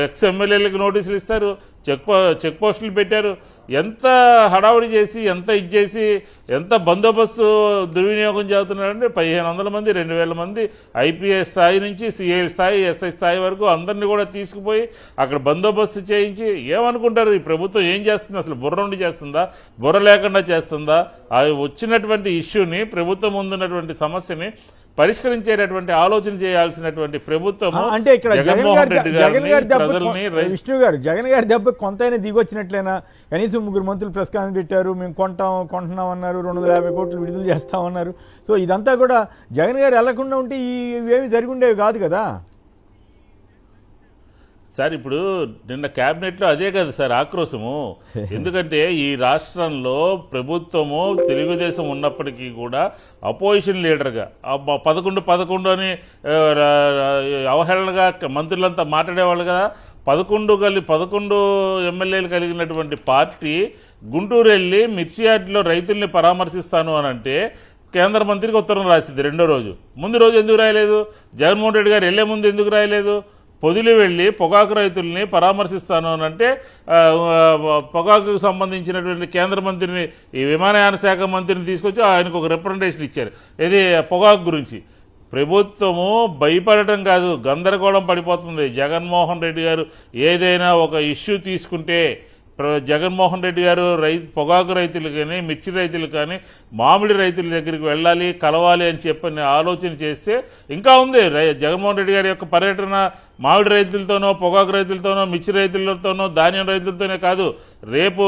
ఎక్స్ ఎమ్మెల్యేలకి నోటీసులు ఇస్తారు, చెక్ పోస్టులు పెట్టారు. ఎంత హడావుడి చేసి ఎంత ఇచ్చేసి ఎంత బందోబస్తు దుర్వినియోగం చేస్తున్నారంటే 1500 మంది 2000 మంది ఐపీఎస్ స్థాయి నుంచి సిఐ స్థాయి ఎస్ఐ స్థాయి వరకు అందరినీ కూడా తీసుకుపోయి అక్కడ బందోబస్తు చేయించి ఏమనుకుంటారు ఈ ప్రభుత్వం ఏం చేస్తుంది? అసలు బుర్ర నుండి చేస్తుందా, బుర్ర లేకుండా చేస్తుందా? అది వచ్చినటువంటి ఇష్యూని, ప్రభుత్వం ముందున్నటువంటి సమస్యని పరిష్కరించేటటువంటి ఆలోచన చేయాల్సినటువంటి ప్రభుత్వం అంటే ఇక్కడ జగన్ గారి దెబ్బ, విష్ణు గారు జగన్ గారి దెబ్బ కొంతైనా దిగొచ్చినట్లేనా? కనీసం 3 మంత్రులు ప్రెస్ కాన్ఫరెన్స్ పెట్టారు, మేము కొంటున్నాం అన్నారు, 250 కోట్లు విడుదల చేస్తామన్నారు. సో ఇదంతా కూడా జగన్ గారు వెళ్లకుండా ఉంటే ఇవేమి జరిగి ఉండేవి కాదు కదా సార్. ఇప్పుడు నిన్న క్యాబినెట్లో అదే కదా సార్ ఆక్రోశము. ఎందుకంటే ఈ రాష్ట్రంలో ప్రభుత్వము తెలుగుదేశం ఉన్నప్పటికీ కూడా అపోజిషన్ లీడర్గా 11 అని అవహేళనగా మంత్రులంతా మాట్లాడేవాళ్ళు కదా. 11 ఎమ్మెల్యేలు కలిగినటువంటి పార్టీ గుంటూరు వెళ్ళి మిర్చి యార్డ్లో రైతుల్ని పరామర్శిస్తాను అని అంటే కేంద్ర మంత్రికి ఉత్తరం రాసింది రెండో రోజు. ముందు రోజు ఎందుకు రాయలేదు? జగన్మోహన్ రెడ్డి గారు వెళ్లే ముందు ఎందుకు రాయలేదు? పొదిలి వెళ్ళి పొగాకు రైతుల్ని పరామర్శిస్తాను అని అంటే పొగాకుకు సంబంధించినటువంటి కేంద్ర మంత్రిని, ఈ విమానయాన శాఖ మంత్రిని తీసుకొచ్చి ఆయనకు ఒక రిప్రజెంటేషన్ ఇచ్చారు. ఇది పొగాకు గురించి. ప్రభుత్వము భయపడటం కాదు, గందరగోళం పడిపోతుంది. జగన్మోహన్ రెడ్డి గారు ఏదైనా ఒక ఇష్యూ తీసుకుంటే జగన్మోహన్ రెడ్డి గారు పొగాకు రైతులు కానీ, మిర్చి రైతులు కానీ, మామిడి రైతుల దగ్గరికి వెళ్ళాలి, కలవాలి అని చెప్పని ఆలోచన చేస్తే ఇంకా ఉంది. జగన్మోహన్ రెడ్డి గారి యొక్క పర్యటన మామిడి రైతులతోనో, పొగాకు రైతులతోనో, మిర్చి రైతులతోనో, ధాన్యం రైతులతోనే కాదు, రేపు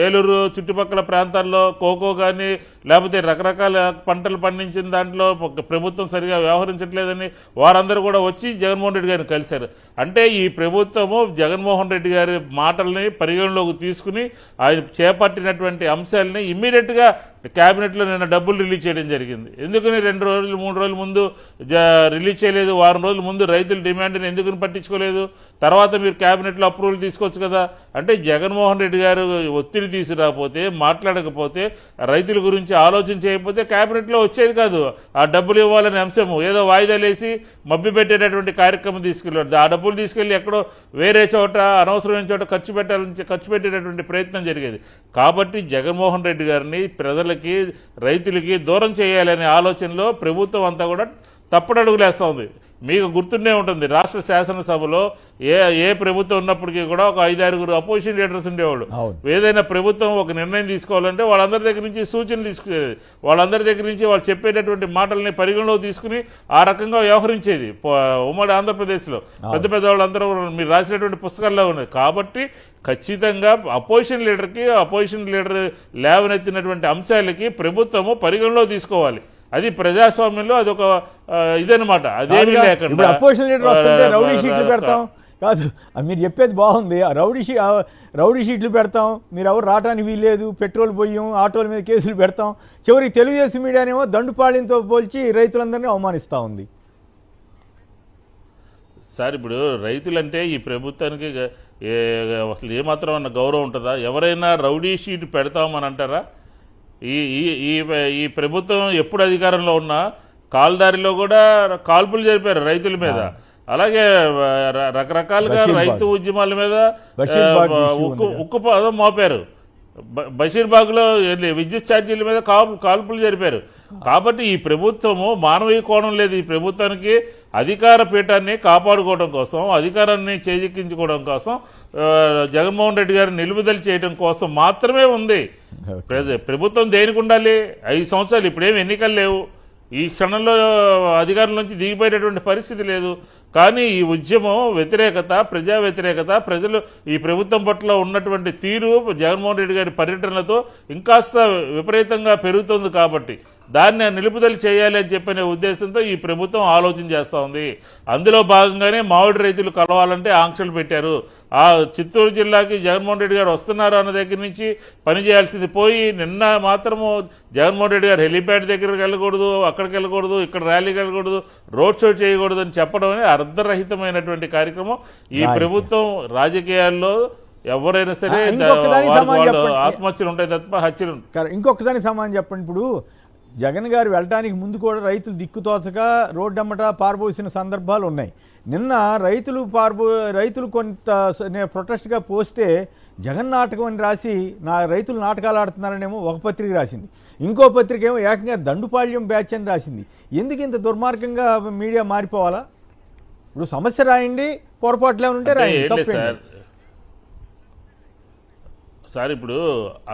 ఏలూరు చుట్టుపక్కల ప్రాంతాల్లో కోకో కానీ లేకపోతే రకరకాల పంటలు పండించిన దాంట్లో ప్రభుత్వం సరిగా వ్యవహరించట్లేదని వారందరూ కూడా వచ్చి జగన్మోహన్ రెడ్డి గారిని కలిశారు. అంటే ఈ ప్రభుత్వము జగన్మోహన్ రెడ్డి గారి మాటల్ని పరిగణలోకి తీసుకుని ఆయన చేపట్టినటువంటి అంశాలని ఇమ్మీడియట్గా క్యాబినెట్లో నిన్న డబ్బులు రిలీజ్ చేయడం జరిగింది. ఎందుకని 2 రోజులు 3 రోజుల ముందు రిలీజ్ చేయలేదు? వారం రోజుల ముందు రైతుల డిమాండ్ని ఎందుకని పట్టించుకోలేదు? తర్వాత మీరు క్యాబినెట్లో అప్రూవల్ తీసుకోవచ్చు కదా. అంటే జగన్మోహన్ రెడ్డి గారు ఒత్తిడి తీసుకురాకపోతే, మాట్లాడకపోతే, రైతుల గురించి ఆలోచన చేయకపోతే క్యాబినెట్లో వచ్చేది కాదు. ఆ డబ్బులు ఇవ్వాలనే అంశము ఏదో వాయిదాలు వేసి మభ్య పెట్టేటటువంటి కార్యక్రమం తీసుకెళ్ళాడు. ఆ డబ్బులు తీసుకెళ్ళి ఎక్కడో వేరే చోట అనవసరమైన చోట ఖర్చు పెట్టేటటువంటి ప్రయత్నం జరిగేది. కాబట్టి జగన్మోహన్ రెడ్డి గారిని ప్రజలకి, రైతులకి దూరం చేయాలనే ఆలోచనలో ప్రభుత్వం అంతా కూడా తప్పడడుగులేస్తూ ఉంది. మీకు గుర్తుండే ఉంటుంది, రాష్ట్ర శాసనసభలో ఏ ప్రభుత్వం ఉన్నప్పటికీ కూడా ఒక 5-6 అపోజిషన్ లీడర్స్ ఉండేవాళ్ళు. ఏదైనా ప్రభుత్వం ఒక నిర్ణయం తీసుకోవాలంటే వాళ్ళందరి దగ్గర నుంచి సూచనలు తీసుకునేది, వాళ్ళందరి దగ్గర నుంచి వాళ్ళు చెప్పేటటువంటి మాటల్ని పరిగణలోకి తీసుకుని ఆ రకంగా వ్యవహరించేది ఉమ్మడి ఆంధ్రప్రదేశ్లో. పెద్ద వాళ్ళందరూ మీరు రాసినటువంటి పుస్తకాల్లో ఉన్నాయి. కాబట్టి ఖచ్చితంగా అపోజిషన్ లీడర్ లేవనెత్తినటువంటి అంశాలకి ప్రభుత్వము పరిగణలో తీసుకోవాలి. అది ప్రజాస్వామ్యంలో అదొక ఇదనమాట. అదేమీ లేకుండా అపోజిషన్ లీడర్ వస్తుంటే రౌడీ షీట్లు పెడతాం కాదు, మీరు చెప్పేది బాగుంది. రౌడీ షీట్లు పెడతాం, మీరు ఎవరు రావడానికి వీల్లేదు, పెట్రోల్ పోయాం, ఆటోల మీద కేసులు పెడతాం. చివరికి తెలుగుదేశం మీడియానేమో దండుపాళెంతో పోల్చి రైతులందరినీ అవమానిస్తూ ఉంది. సార్ ఇప్పుడు రైతులంటే ఈ ప్రభుత్వానికి అసలు ఏమాత్రం అన్న గౌరవం ఉంటుందా? ఎవరైనా రౌడీ షీట్ పెడతామని అంటారా? ఈ ప్రభుత్వం ఎప్పుడు అధికారంలో ఉన్నా కాల్దారిలో కూడా కాల్పులు జరిపారు రైతుల మీద. అలాగే రకరకాలుగా రైతు ఉద్యమాల మీద ఉక్కు మోపారు. బషీర్బాగ్లో విద్యుత్ ఛార్జీల మీద కాల్పులు జరిపారు. కాబట్టి ఈ ప్రభుత్వము మానవీయ కోణం లేదు. ఈ ప్రభుత్వానికి అధికార పీఠాన్ని కాపాడుకోవడం కోసం, అధికారాన్ని చేజిక్కించుకోవడం కోసం, జగన్మోహన్ రెడ్డి గారిని నిలుపుదల చేయడం కోసం మాత్రమే ఉంది. ప్రభుత్వం దేనికి ఉండాలి? 5 సంవత్సరాలు, ఇప్పుడేమి ఎన్నికలు లేవు, ఈ క్షణంలో అధికారం నుంచి దిగిపోయేటటువంటి పరిస్థితి లేదు. కానీ ఈ ఉద్యమం వ్యతిరేకత, ప్రజా వ్యతిరేకత, ప్రజలు ఈ ప్రభుత్వం పట్ల ఉన్నటువంటి తీరు జగన్మోహన్ రెడ్డి గారి పర్యటనలతో ఇంకాస్త విపరీతంగా పెరుగుతుంది. కాబట్టి దాన్ని నిలుపుదల చేయాలి అని చెప్పనే ఉద్దేశంతో ఈ ప్రభుత్వం ఆలోచన చేస్తూ ఉంది. అందులో భాగంగానే మామిడి రైతులు కలవాలంటే ఆంక్షలు పెట్టారు. ఆ చిత్తూరు జిల్లాకి జగన్మోహన్ రెడ్డి గారు వస్తున్నారు అన్న దగ్గర నుంచి పనిచేయాల్సింది పోయి నిన్న మాత్రము జగన్మోహన్ రెడ్డి గారు హెలిప్యాడ్ దగ్గరికి వెళ్ళకూడదు, అక్కడికి వెళ్ళకూడదు, ఇక్కడ ర్యాలీకి వెళ్ళకూడదు, రోడ్ షో చేయకూడదు అని చెప్పడం అనేది అర్ధరహితమైనటువంటి కార్యక్రమం. ఈ ప్రభుత్వం రాజకీయాల్లో ఎవరైనా సరే ఆత్మహత్యలు ఉంటాయి తప్ప హత్యలు. ఇంకొక దానికి సమాధానం చెప్పండి. ఇప్పుడు జగన్ గారు వెళ్ళడానికి ముందు కూడా రైతులు దిక్కుతోచక రోడ్డమ్మట పారబోసిన సందర్భాలు ఉన్నాయి. నిన్న రైతులు కొంత ప్రొటెస్ట్గా పోస్తే జగన్ నాటకం అని రాసి రైతులు నాటకాలు ఆడుతున్నారనేమో ఒక పత్రిక రాసింది, ఇంకో పత్రిక ఏమో ఏకంగా దండుపాళ్యం బ్యాచ్ అని రాసింది. ఎందుకు ఇంత దుర్మార్గంగా మీడియా మారిపోవాలా? ఇప్పుడు సమస్య రాయండి, పొరపాట్లు ఏమైనా ఉంటే రాయండి, తప్పేంటి? సార్ ఇప్పుడు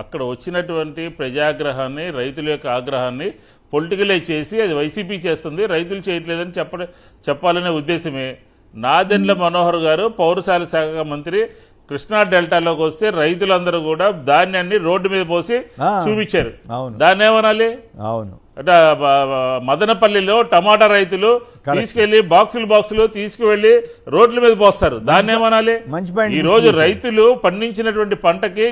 అక్కడ వచ్చినటువంటి ప్రజాగ్రహాన్ని, రైతుల యొక్క ఆగ్రహాన్ని పొలిటికలైజ్ చేసి అది వైసీపీ చేస్తుంది, రైతులు చేయట్లేదని చెప్పాలనే ఉద్దేశమే. నాదెండ్ల మనోహర్ గారు పౌరశాల శాఖ మంత్రి కృష్ణా డెల్టాలోకి వస్తే రైతులందరూ కూడా ధాన్యాన్ని రోడ్డు మీద పోసి చూపించారు. దాన్ని ఏమనాలి? అవును, అంటే మదనపల్లిలో టమాటా రైతులు తీసుకెళ్లి బాక్సులు తీసుకువెళ్లి రోడ్ల మీద పోస్తారు, దాన్ని ఏమనాలి? ఈ రోజు రైతులు పండించినటువంటి పంటకి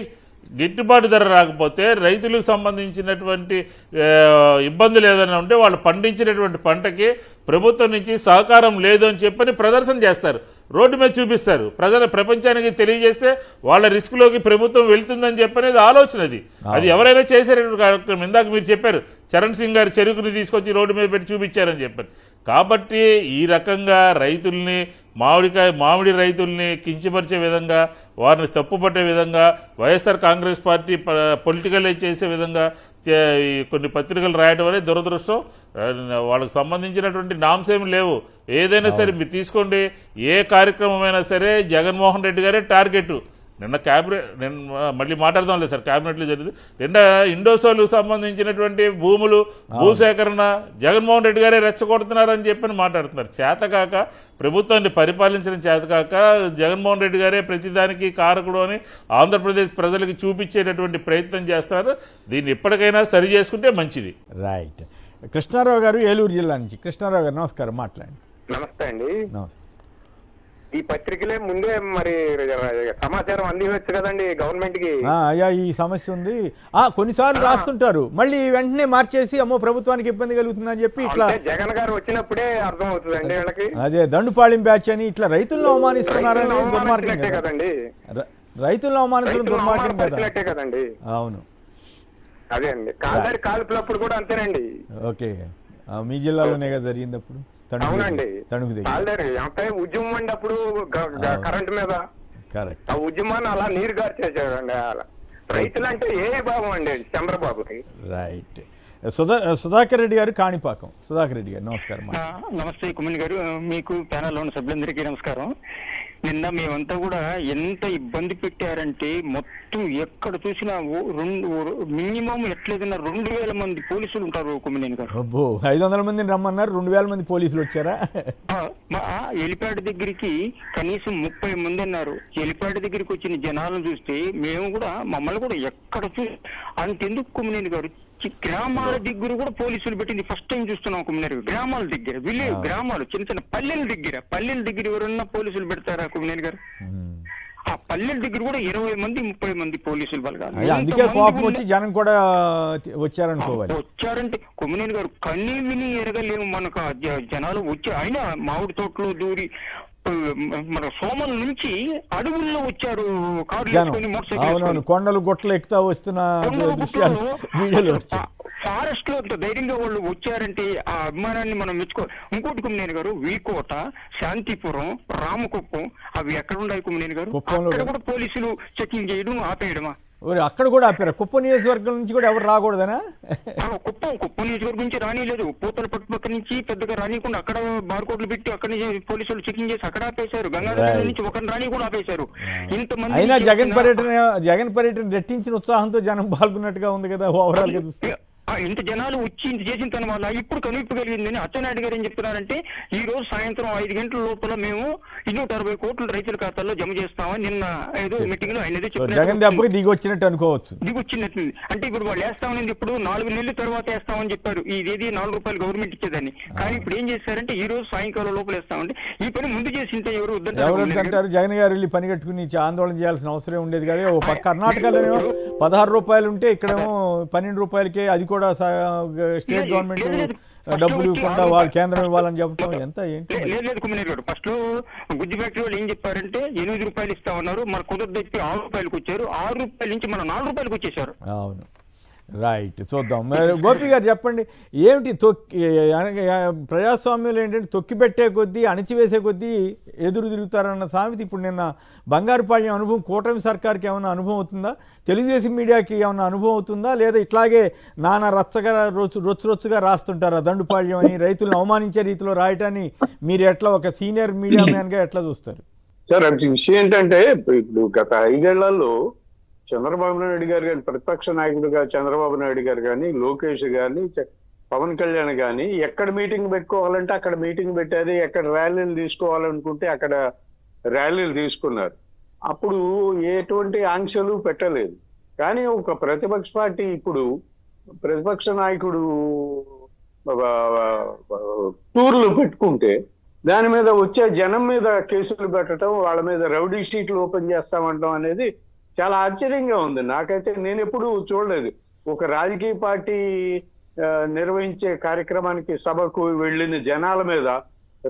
గిట్టుబాటు ధర రాకపోతే రైతులకు సంబంధించినటువంటి ఇబ్బందులు ఏదైనా ఉంటే వాళ్ళు పండించినటువంటి పంటకి ప్రభుత్వం నుంచి సహకారం లేదు అని చెప్పని ప్రదర్శన చేస్తారు, రోడ్డు మీద చూపిస్తారు, ప్రపంచానికి తెలియజేస్తే వాళ్ళ రిస్క్లోకి ప్రభుత్వం వెళ్తుందని చెప్పనేది ఆలోచన. అది ఎవరైనా చేసేటువంటి కార్యక్రమం. ఇందాక మీరు చెప్పారు చరణ్ సింగ్ గారు చెరుకుని తీసుకొచ్చి రోడ్డు మీద పెట్టి చూపించారని చెప్పారు. కాబట్టి ఈ రకంగా రైతుల్ని మామిడి రైతుల్ని కించపరిచే విధంగా, వారిని తప్పుపట్టే విధంగా, వైఎస్ఆర్ కాంగ్రెస్ పార్టీ పొలిటికలైజ్ చేసే విధంగా కొన్ని పత్రికలు రాయడం అనేది దురదృష్టం. వాళ్ళకి సంబంధించినటువంటి నామ్స్ ఏమి లేవు. ఏదైనా సరే మీరు తీసుకోండి, ఏ కార్యక్రమమైనా సరే జగన్మోహన్ రెడ్డి గారే టార్గెట్. నిన్న మళ్ళీ మాట్లాడదాం లేదు సార్, క్యాబినెట్లో జరిగింది. నిన్న ఇండోసోల్కు సంబంధించినటువంటి భూసేకరణ జగన్మోహన్ రెడ్డి గారే రెచ్చగొడుతున్నారని చెప్పని మాట్లాడుతున్నారు. చేతకాక, ప్రభుత్వాన్ని పరిపాలించడం చేతకాక జగన్మోహన్ రెడ్డి గారే ప్రతిదానికి కారకుడు అని ఆంధ్రప్రదేశ్ ప్రజలకి చూపించేటటువంటి ప్రయత్నం చేస్తున్నారు. దీన్ని ఇప్పటికైనా సరి చేసుకుంటే మంచిది. రైట్. కృష్ణారావు గారు ఏలూరు జిల్లా నుంచి. కృష్ణారావు గారు నమస్కారం, మాట్లాడండి. నమస్తే అండి. నమస్తే. ఈ పత్రికలే ముందే మరి సమాచారం అందివచ్చు కదండి గవర్నమెంట్ కి. అయ్యా ఈ సమస్య ఉంది, కొన్నిసార్లు రాస్తుంటారు, మళ్ళీ వెంటనే మార్చేసి అమ్మో ప్రభుత్వానికి ఇబ్బంది కలుగుతుందని చెప్పి ఇట్లా జగన్ గారు వచ్చినప్పుడే అర్థం అవుతుందండి వీళ్ళకి. అదే దండుపాళెం బ్యాచ్ అని ఇట్లా రైతులను అవమానిస్తున్నారని దుర్మార్గం కదండి. రైతులను అవమానించడం దుర్మార్గం కదండి. అవును, అదే అండి. కాల్దారి కాల్పులప్పుడు కూడా అంతేనండి. ఓకే, మీ జిల్లాలోనే కదా జరిగింది అప్పుడు. అవునండి, అంటే ఉద్యమం అండి అప్పుడు కరెంట్ మీద. కరెక్ట్. ఆ ఉద్యమాన్ని అలా నీరు గార్చేసాడండి. రైతులు అంటే ఏ భావం అండి చంద్రబాబుకి. రైట్. సుధాకర్ రెడ్డి గారు కాణిపాకం. సుధాకర్ రెడ్డి గారు నమస్కారం. నమస్తే కుమన్ గారు, మీకు ప్యానల్లో ఉన్న సభ్యులందరికీ నమస్కారం. నిన్న మేమంతా కూడా ఎంత ఇబ్బంది పెట్టారంటే మొత్తం ఎక్కడ చూసినా మినిమం ఎట్లేదన్నా 2000 మంది పోలీసులు ఉంటారు కుమ్మనేని గారు. 500 మందిని రమ్మన్నారు, 2000 మంది పోలీసులు వచ్చారా? ఎలిపాడ్ దగ్గరికి కనీసం 30 మంది అన్నారు. ఎలిపాడ్ దగ్గరికి వచ్చిన జనాలను చూస్తే మేము కూడా మమ్మల్ని కూడా ఎక్కడ చూసి అంతెందుకు కుమ్మనేని గారు గ్రామాల దగ్గర కూడా పోలీసులు పెట్టింది ఫస్ట్ టైం చూస్తున్నాం కుమ్మనేరు. గ్రామాల దగ్గర, విలేజ్ గ్రామాలు, చిన్న చిన్న పల్లెల దగ్గర ఎవరన్నా పోలీసులు పెడతారా కుమ్మనేని గారు? ఆ పల్లెల దగ్గర కూడా 20 మంది 30 మంది పోలీసులు బలగాలి. అందుకే కోపం వచ్చి జనం కూడా వచ్చారనుకోవాలి. వచ్చారంటే కుమ్మనేని గారు కన్నీ విని ఎరగలేము. మనకు జనాలు వచ్చి ఆయన మామిడి తోటలో దూరి మన సోమల నుంచి అడవుల్లో వచ్చారు కార్లు, కొండలు గుట్టలు ఎక్కుతా వస్తున్న దృశ్యాలు వీడియోలో వచ్చాయి. ఫారెస్ట్ లో అంత ధైర్యంగా వాళ్ళు వచ్చారంటే ఆ అభిమానాన్ని మనం మెచ్చుకో. ఇంకోటి కుమ్మనేని గారు, వీకోట, శాంతిపురం, రామకుప్పం అవి ఎక్కడ ఉన్నాయి కుమ్మనేని గారు? అక్కడ కూడా పోలీసులు చెకింగ్ చేయడం ఆపేయడమా? అక్కడ కూడా ఆపారు. కుప్పం నియోజకవర్గం నుంచి కూడా ఎవరు రాకూడదనా? కుప్పం నియోజకవర్గం నుంచి రానిలేదు. పూతల పక్క నుంచి పెద్దగా రానియకుండా అక్కడ బార్కోడ్లు పెట్టి అక్కడ నుంచి పోలీసులు చెకింగ్ చేసి అక్కడ ఆపేశారు. గంగాధర్ నుంచి ఒకరిని రాని కూడా ఆపేశారు. ఇంతమంది అయినా జగన్ పర్యటన రెట్టించిన ఉత్సాహంతో జనం పాల్గొన్నట్టుగా ఉంది కదా ఓవరాల్ గా చూస్తే. ఇంత జనాలు వచ్చి ఇంత చేసిన తన వల్ల ఇప్పుడు కనువిప్పు కలిగిందని అచ్చెన్నాయుడు గారు ఏం చెప్తున్నారంటే ఈ రోజు సాయంత్రం 5 గంటల లోపల మేము 260 కోట్లు రైతుల ఖాతాల్లో జమ చేస్తామని నిన్న ఏదో మీటింగ్ లో ఆయన జగన్ దెబ్బకి దిగి వచ్చినట్టు అనుకోవచ్చు. దిగి వచ్చినట్టు అంటే ఇప్పుడు వాళ్ళు వేస్తామని ఇప్పుడు 4 నెలల తర్వాత వేస్తామని చెప్పారు. ఇదేది 4 రూపాయలు గవర్నమెంట్ ఇచ్చేదాన్ని. కానీ ఇప్పుడు ఏం చేశారంటే ఈ రోజు సాయంకాలం లోపల వేస్తామంటే ఈ పని ముందు చేసింటే ఎవరు వద్దంటారు? జగన్ గారు వెళ్ళి పని కట్టుకుని ఆందోళన చేయాల్సిన అవసరం ఉండేది కదా. ఓ పక్క కర్ణాటకలోనేమో 16 రూపాయలు ఉంటే ఇక్కడేమో 12 రూపాయలకే, అది కూడా స్టేట్ గవర్నమెంట్ డబ్బులు ఇవ్వకుండా వాళ్ళు కేంద్రం ఇవ్వాలని చెప్పడం ఎంత ఏంటి? లేదు కుమ్మనేని గారు, ఫస్ట్ లో గుజ్జు ఫ్యాక్టరీ వాళ్ళు ఏం చెప్పారంటే 8 రూపాయలు ఇస్తామన్నారు. మన కుదరదు చెప్పి 6 రూపాయలకు వచ్చారు. 6 రూపాయల నుంచి మనం 4 రూపాయలకు వచ్చేసారు. అవును. రైట్, చూద్దాం. మరి గోపి గారు చెప్పండి, ఏమిటి ప్రజాస్వామ్యంలో ఏంటంటే తొక్కి పెట్టే కొద్దీ అణిచివేసే కొద్దీ ఎదురు తిరుగుతారన్న సామెత ఇప్పుడు నిన్న బంగారుపాళ్యం అనుభవం కూటమి సర్కార్కి ఏమైనా అనుభవం అవుతుందా, తెలుగుదేశం మీడియాకి ఏమైనా అనుభవం అవుతుందా, లేదా ఇట్లాగే నానా రచ్చగా రొచ్చుగా రాస్తుంటారా దండుపాళ్యం అని రైతులను అవమానించే రీతిలో రాయటాన్ని మీరు ఎట్లా ఒక సీనియర్ మీడియా మ్యాన్గా ఎట్లా చూస్తారు? సార్ విషయం ఏంటంటే ఇప్పుడు గత 5 ఏళ్లలో చంద్రబాబు నాయుడు గారు కానీ, ప్రతిపక్ష నాయకుడుగా చంద్రబాబు నాయుడు గారు కానీ, లోకేష్ కానీ, పవన్ కళ్యాణ్ కానీ ఎక్కడ మీటింగ్ పెట్టుకోవాలంటే అక్కడ మీటింగ్ పెట్టారు, ఎక్కడ ర్యాలీలు తీసుకోవాలనుకుంటే అక్కడ ర్యాలీలు తీసుకున్నారు. అప్పుడు ఎటువంటి ఆంక్షలు పెట్టలేదు. కానీ ఒక ప్రతిపక్ష పార్టీ ఇప్పుడు ప్రతిపక్ష నాయకుడు టూర్లు పెట్టుకుంటే దాని మీద వచ్చే జనం మీద కేసులు పెట్టడం, వాళ్ళ మీద రౌడీ షీట్లు ఓపెన్ చేస్తామంటాం అనేది చాలా ఆశ్చర్యంగా ఉంది. నాకైతే నేను ఎప్పుడు చూడలేదు. ఒక రాజకీయ పార్టీ నిర్వహించే కార్యక్రమానికి సభకు వెళ్ళిన జనాల మీద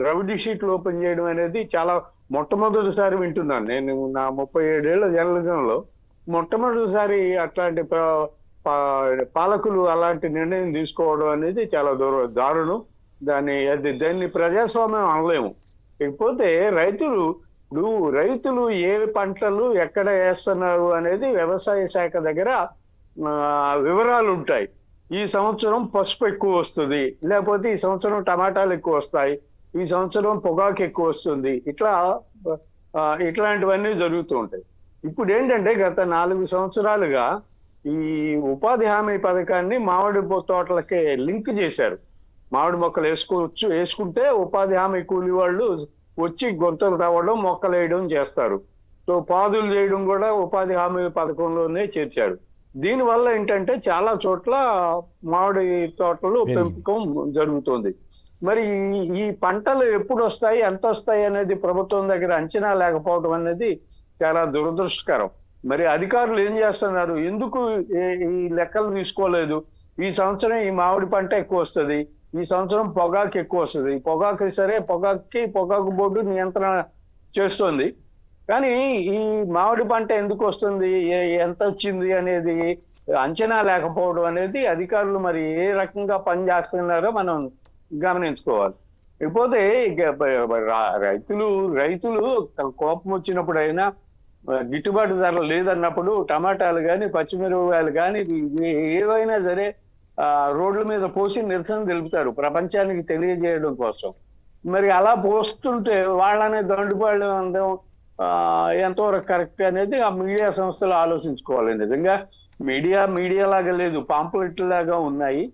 రౌడీ షీట్లు ఓపెన్ చేయడం అనేది చాలా మొట్టమొదటిసారి వింటున్నాను. నేను నా 37 ఏళ్ల జర్నలిజంలో మొట్టమొదటిసారి అట్లాంటి పాలకులు అలాంటి నిర్ణయం తీసుకోవడం అనేది చాలా దారుణం. దాన్ని ప్రజాస్వామ్యం అనలేము. ఇకపోతే రైతులు ఏ పంటలు ఎక్కడ వేస్తున్నారు అనేది వ్యవసాయ శాఖ దగ్గర వివరాలు ఉంటాయి. ఈ సంవత్సరం పసుపు ఎక్కువ వస్తుంది, లేకపోతే ఈ సంవత్సరం టమాటాలు ఎక్కువ వస్తాయి, ఈ సంవత్సరం పొగాకు ఎక్కువ వస్తుంది, ఇట్లాంటివన్నీ జరుగుతూ ఉంటాయి. ఇప్పుడు ఏంటంటే గత 4 సంవత్సరాలుగా ఈ ఉపాధి హామీ పథకాన్ని మామిడి తోటలకే లింక్ చేశారు. మామిడి మొక్కలు వేసుకుంటే ఉపాధి హామీ కూలి వాళ్ళు వచ్చి గొంతులు తవ్వడం, మొక్కలు వేయడం చేస్తారు. సో పాదులు చేయడం కూడా ఉపాధి హామీ పథకంలోనే చేర్చాడు. దీనివల్ల ఏంటంటే చాలా చోట్ల మామిడి తోటలు పెంపకం జరుగుతుంది. మరి ఈ పంటలు ఎప్పుడు వస్తాయి, ఎంత వస్తాయి అనేది ప్రభుత్వం దగ్గర అంచనా లేకపోవడం అనేది చాలా దురదృష్టకరం. మరి అధికారులు ఏం చేస్తున్నారు, ఎందుకు ఈ లెక్కలు తీసుకోలేదు? ఈ సంవత్సరం ఈ మామిడి పంట ఎక్కువ వస్తుంది, ఈ సంవత్సరం పొగాకు ఎక్కువ వస్తుంది. పొగాకు సరే, పొగాకు బోర్డు నియంత్రణ చేస్తుంది. కానీ ఈ మామిడి పంట ఎందుకు వస్తుంది, ఎంత వచ్చింది అనేది అంచనా లేకపోవడం అనేది అధికారులు మరి ఏ రకంగా పనిచేస్తున్నారో మనం గమనించుకోవాలి. ఇకపోతే రైతులు కోపం వచ్చినప్పుడైనా, గిట్టుబాటు ధర లేదన్నప్పుడు టమాటాలు కానీ, పచ్చిమిరపకాయలు కానీ, ఏవైనా సరే రోడ్ల మీద పోసి నిరసన తెలుపుతారు ప్రపంచానికి తెలియజేయడం కోసం. మరి అలా పోస్తుంటే వాళ్ళనే దండుపాళ్ళు అందం ఎంతవరకు కరెక్ట్ అనేది ఆ మీడియా సంస్థలు ఆలోచించుకోవాలి. నిజంగా మీడియా లాగా లేదు, పాంప్లెట్ లాగా ఉన్నాయి,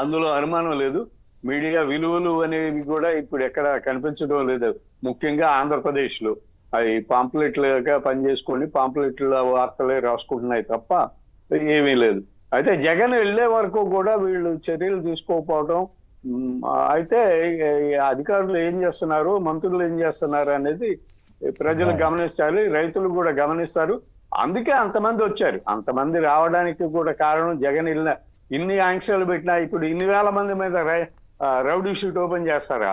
అందులో అనుమానం లేదు. మీడియా విలువలు అనేవి కూడా ఇప్పుడు ఎక్కడ కనిపించడం లేదు. ముఖ్యంగా ఆంధ్రప్రదేశ్లో అవి పాంప్లెట్లుగా పనిచేసుకొని పాంప్లెట్ల వార్తలే రాసుకుంటున్నాయి తప్ప ఏమీ లేదు. అయితే జగన్ వెళ్లే వరకు కూడా వీళ్ళు చర్యలు తీసుకోకపోవడం, అయితే అధికారులు ఏం చేస్తున్నారు, మంత్రులు ఏం చేస్తున్నారు అనేది ప్రజలు గమనించాలి, రైతులు కూడా గమనిస్తారు. అందుకే అంతమంది వచ్చారు. అంతమంది రావడానికి కూడా కారణం జగన్ ఇన్ని ఆంక్షలు పెట్టినా ఇప్పుడు ఇన్ని వేల మంది మీద రౌడీ షీట్ ఓపెన్ చేస్తారా?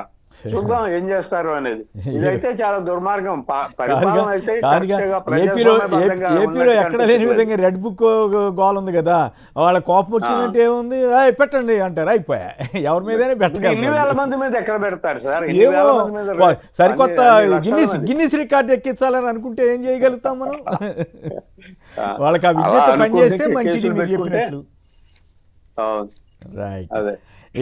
చూద్దాం ఏం చేస్తారు అనేది. ఇదైతే చాలా దుర్మార్గం. పరిపాలన అయితే ఏపీలో ఎక్కడ లేని విధంగా రెడ్ బుక్ గోల్ ఉంది కదా, వాళ్ళ కోపం వచ్చిందంటే ఏముంది, పెట్టండి అంటారు, అయిపోయా. ఎవరి మీదైనా పెట్టగలరు. 2,000 మంది మీద ఎక్కడ పెడతారు సార్? సరికొత్త గిన్నిస్ రికార్డు ఎక్కించాలని అనుకుంటే ఏం చేయగలుగుతాం మనం? వాళ్ళకి ఆ విద్యతో పనిచేస్తే మంచిది మీరు చెప్పినట్లు. రైట్.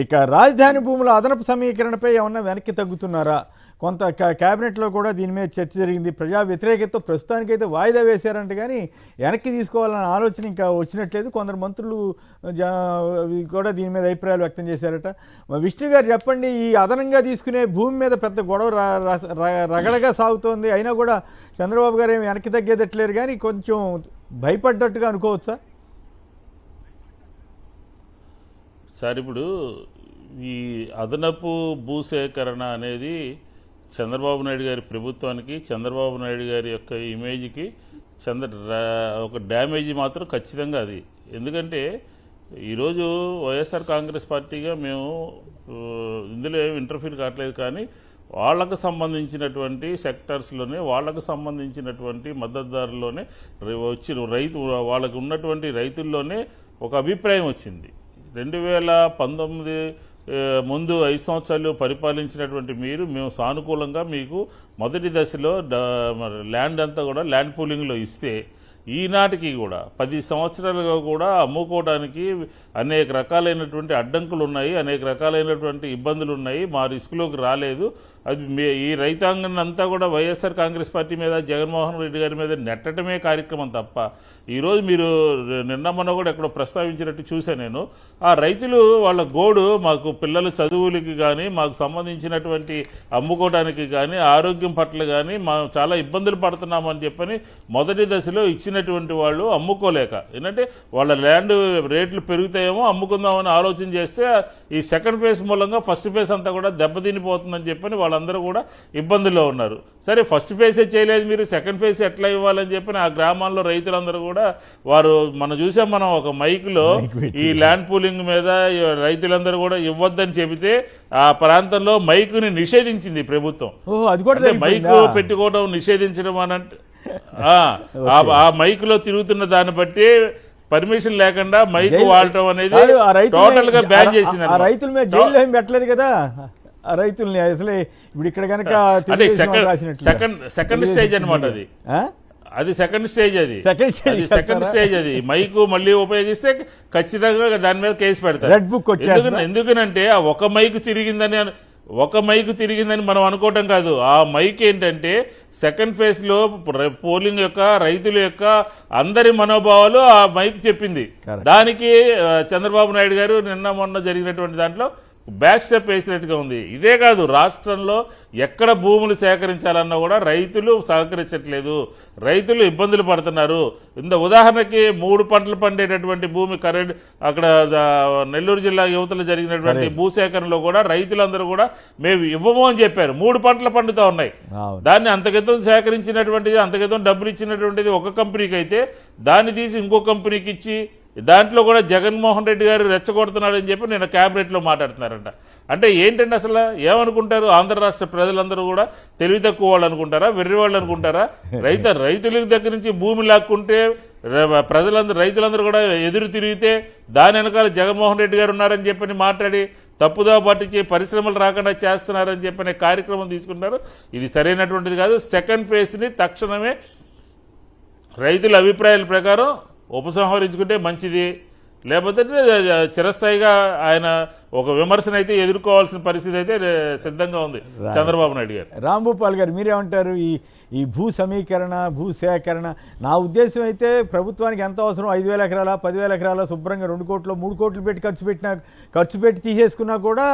ఇక రాజధాని భూముల అదనపు సమీకరణపై ఏమన్నా వెనక్కి తగ్గుతున్నారా? కొంత క్యాబినెట్లో కూడా దీని మీద చర్చ జరిగింది. ప్రజా వ్యతిరేకతతో ప్రస్తుతానికైతే వాయిదా వేశారంటే కానీ వెనక్కి తీసుకోవాలన్న ఆలోచన ఇంకా వచ్చినట్లేదు. కొందరు మంత్రులు కూడా దీని మీద అభిప్రాయాలు వ్యక్తం చేశారట. విష్ణు గారు చెప్పండి, ఈ అదనంగా తీసుకునే భూమి మీద పెద్ద గొడవ రగడగా సాగుతోంది, అయినా కూడా చంద్రబాబు గారు ఏమి వెనక్కి తగ్గేదట్లేరు కానీ కొంచెం భయపడ్డట్టుగా అనుకోవచ్చా? సార్, ఇప్పుడు ఈ అదనపు భూసేకరణ అనేది చంద్రబాబు నాయుడు గారి ప్రభుత్వానికి, చంద్రబాబు నాయుడు గారి యొక్క ఇమేజ్కి ఒక డ్యామేజ్ మాత్రం ఖచ్చితంగా అది. ఎందుకంటే ఈరోజు వైఎస్ఆర్ కాంగ్రెస్ పార్టీగా మేము ఇందులో ఏమి ఇంటర్ఫీర్ కావట్లేదు, కానీ వాళ్ళకు సంబంధించినటువంటి సెక్టర్స్లోనే, వాళ్ళకు సంబంధించినటువంటి మద్దతుదారుల్లోనే వచ్చి వాళ్ళకు ఉన్నటువంటి రైతుల్లోనే ఒక అభిప్రాయం వచ్చింది. 2019 ముందు 5 సంవత్సరాలు పరిపాలించినటువంటి మేము సానుకూలంగా మీకు మొదటి దశలో ల్యాండ్ అంతా కూడా ల్యాండ్ పూలింగ్లో ఇస్తే ఈనాటికి కూడా 10 సంవత్సరాలుగా కూడా అమ్ముకోవడానికి అనేక రకాలైనటువంటి అడ్డంకులు ఉన్నాయి, అనేక రకాలైనటువంటి ఇబ్బందులు ఉన్నాయి, మా రిస్క్లోకి రాలేదు. అది ఈ రైతాంగాన్ని అంతా కూడా వైఎస్ఆర్ కాంగ్రెస్ పార్టీ మీద, జగన్మోహన్ రెడ్డి గారి మీద నెట్టడమే కార్యక్రమం తప్ప, ఈరోజు మీరు నిన్న మొన్న కూడా ఎక్కడో ప్రస్తావించినట్టు చూశాను నేను. ఆ రైతులు వాళ్ళ గోడు మాకు పిల్లల చదువులకి కానీ, మాకు సంబంధించినటువంటి అమ్ముకోవడానికి కానీ, ఆరోగ్యం పట్ల కానీ మేము చాలా ఇబ్బందులు పడుతున్నామని చెప్పని మొదటి దశలో ఇచ్చినటువంటి వాళ్ళు అమ్ముకోలేక, ఏంటంటే వాళ్ళ ల్యాండ్ రేట్లు పెరుగుతాయేమో అమ్ముకుందామని ఆలోచన చేస్తే ఈ సెకండ్ ఫేజ్ మూలంగా ఫస్ట్ ఫేజ్ అంతా కూడా దెబ్బతినిపోతుందని చెప్పని వాళ్ళందరూ కూడా ఇబ్బందుల్లో ఉన్నారు. సరే ఫస్ట్ ఫేజే చేయలేదు మీరు, సెకండ్ ఫేజ్ ఎట్లా ఇవ్వాలని చెప్పని ఆ గ్రామాల్లో రైతులందరూ కూడా మనం చూసాం. మనం ఒక మైక్లో ఈ ల్యాండ్ పూలింగ్ మీద రైతులందరూ కూడా ఇవ్వద్దని చెబితే ఆ ప్రాంతంలో మైకుని నిషేధించింది ప్రభుత్వం. మైకు పెట్టుకోవడం నిషేధించడం అనంటే ఆ మైకులో తిరుగుతున్న దాన్ని బట్టి పర్మిషన్ లేకుండా మైక్ వాడటం అనేది టోటల్ గా బ్యాన్ చేసింది. రైతుల మీద జైల్లో ఏం పెట్టలేదు కదా ఆ రైతుల్ని. అసలే ఇప్పుడు ఇక్కడ కనుక సెకండ్ స్టేజ్ అనమాట అది సెకండ్ స్టేజ్ సెకండ్ స్టేజ్ అది మైకు మళ్ళీ ఉపయోగిస్తే ఖచ్చితంగా దాని మీద కేసు పెడతారు. రెడ్ బుక్ ఎందుకనంటే ఆ ఒక మైకు తిరిగిందని మనం అనుకోవటం కాదు. ఆ మైక్ ఏంటంటే సెకండ్ ఫేజ్లో పోలింగ్ యొక్క రైతుల యొక్క అందరి మనోభావాలు ఆ మైక్ చెప్పింది. దానికి చంద్రబాబు నాయుడు గారు నిన్న మొన్న జరిగినటువంటి దాంట్లో బ్యాక్ స్టెప్ వేసినట్టుగా ఉంది. ఇదే కాదు, రాష్ట్రంలో ఎక్కడ భూములు సేకరించాలన్నా కూడా రైతులు సహకరించట్లేదు, రైతులు ఇబ్బందులు పడుతున్నారు. ఉదాహరణకి 3 పంటలు పండేటటువంటి భూమి అక్కడ నెల్లూరు జిల్లా యువతలో జరిగినటువంటి భూసేకరణలో కూడా రైతులందరూ కూడా మేము ఇవ్వము అని చెప్పారు. 3 పంటలు పండుతూ ఉన్నాయి. దాన్ని అంతకితం సేకరించినటువంటిది, అంతకితం డబ్బులు ఇచ్చినటువంటిది ఒక కంపెనీకి అయితే దాన్ని తీసి ఇంకో కంపెనీకి ఇచ్చి దాంట్లో కూడా జగన్మోహన్ రెడ్డి గారు రెచ్చగొడుతున్నాడని చెప్పి నేను క్యాబినెట్లో మాట్లాడుతున్నారంట. అంటే ఏంటంటే అసలు ఏమనుకుంటారు? ఆంధ్ర రాష్ట్ర ప్రజలందరూ కూడా తెలివి తక్కువ వాళ్ళు అనుకుంటారా, వెర్రి వాళ్ళు అనుకుంటారా? రైతుల దగ్గర నుంచి భూమి లాక్కుంటే రైతులందరూ కూడా ఎదురు తిరిగితే దాని వెనకాల జగన్మోహన్ రెడ్డి గారు ఉన్నారని చెప్పని మాట్లాడి తప్పుదో పట్టించి పరిశ్రమలు రాకుండా చేస్తున్నారని చెప్పనే కార్యక్రమం తీసుకుంటారు. ఇది సరైనటువంటిది కాదు. సెకండ్ ఫేజ్ని తక్షణమే రైతుల అభిప్రాయాల ప్రకారం ఉపసంహరించుకుంటే మంచిది. లేకపోతే చిరస్థాయిగా ఆయన ఒక విమర్శనైతే ఎదుర్కోవాల్సిన పరిస్థితి అయితే సిద్ధంగా ఉంది చంద్రబాబు నాయుడు గారు. రాంభూపాల్ గారు మీరేమంటారు? ఈ భూ సమీకరణ, భూ సేకరణ, నా ఉద్దేశం అయితే ప్రభుత్వానికి ఎంత అవసరం? 5,000 ఎకరాల 10,000 ఎకరాల శుభ్రంగా 2 కోట్లు 3 కోట్లు పెట్టి ఖర్చు పెట్టి తీసేసుకున్నా కూడా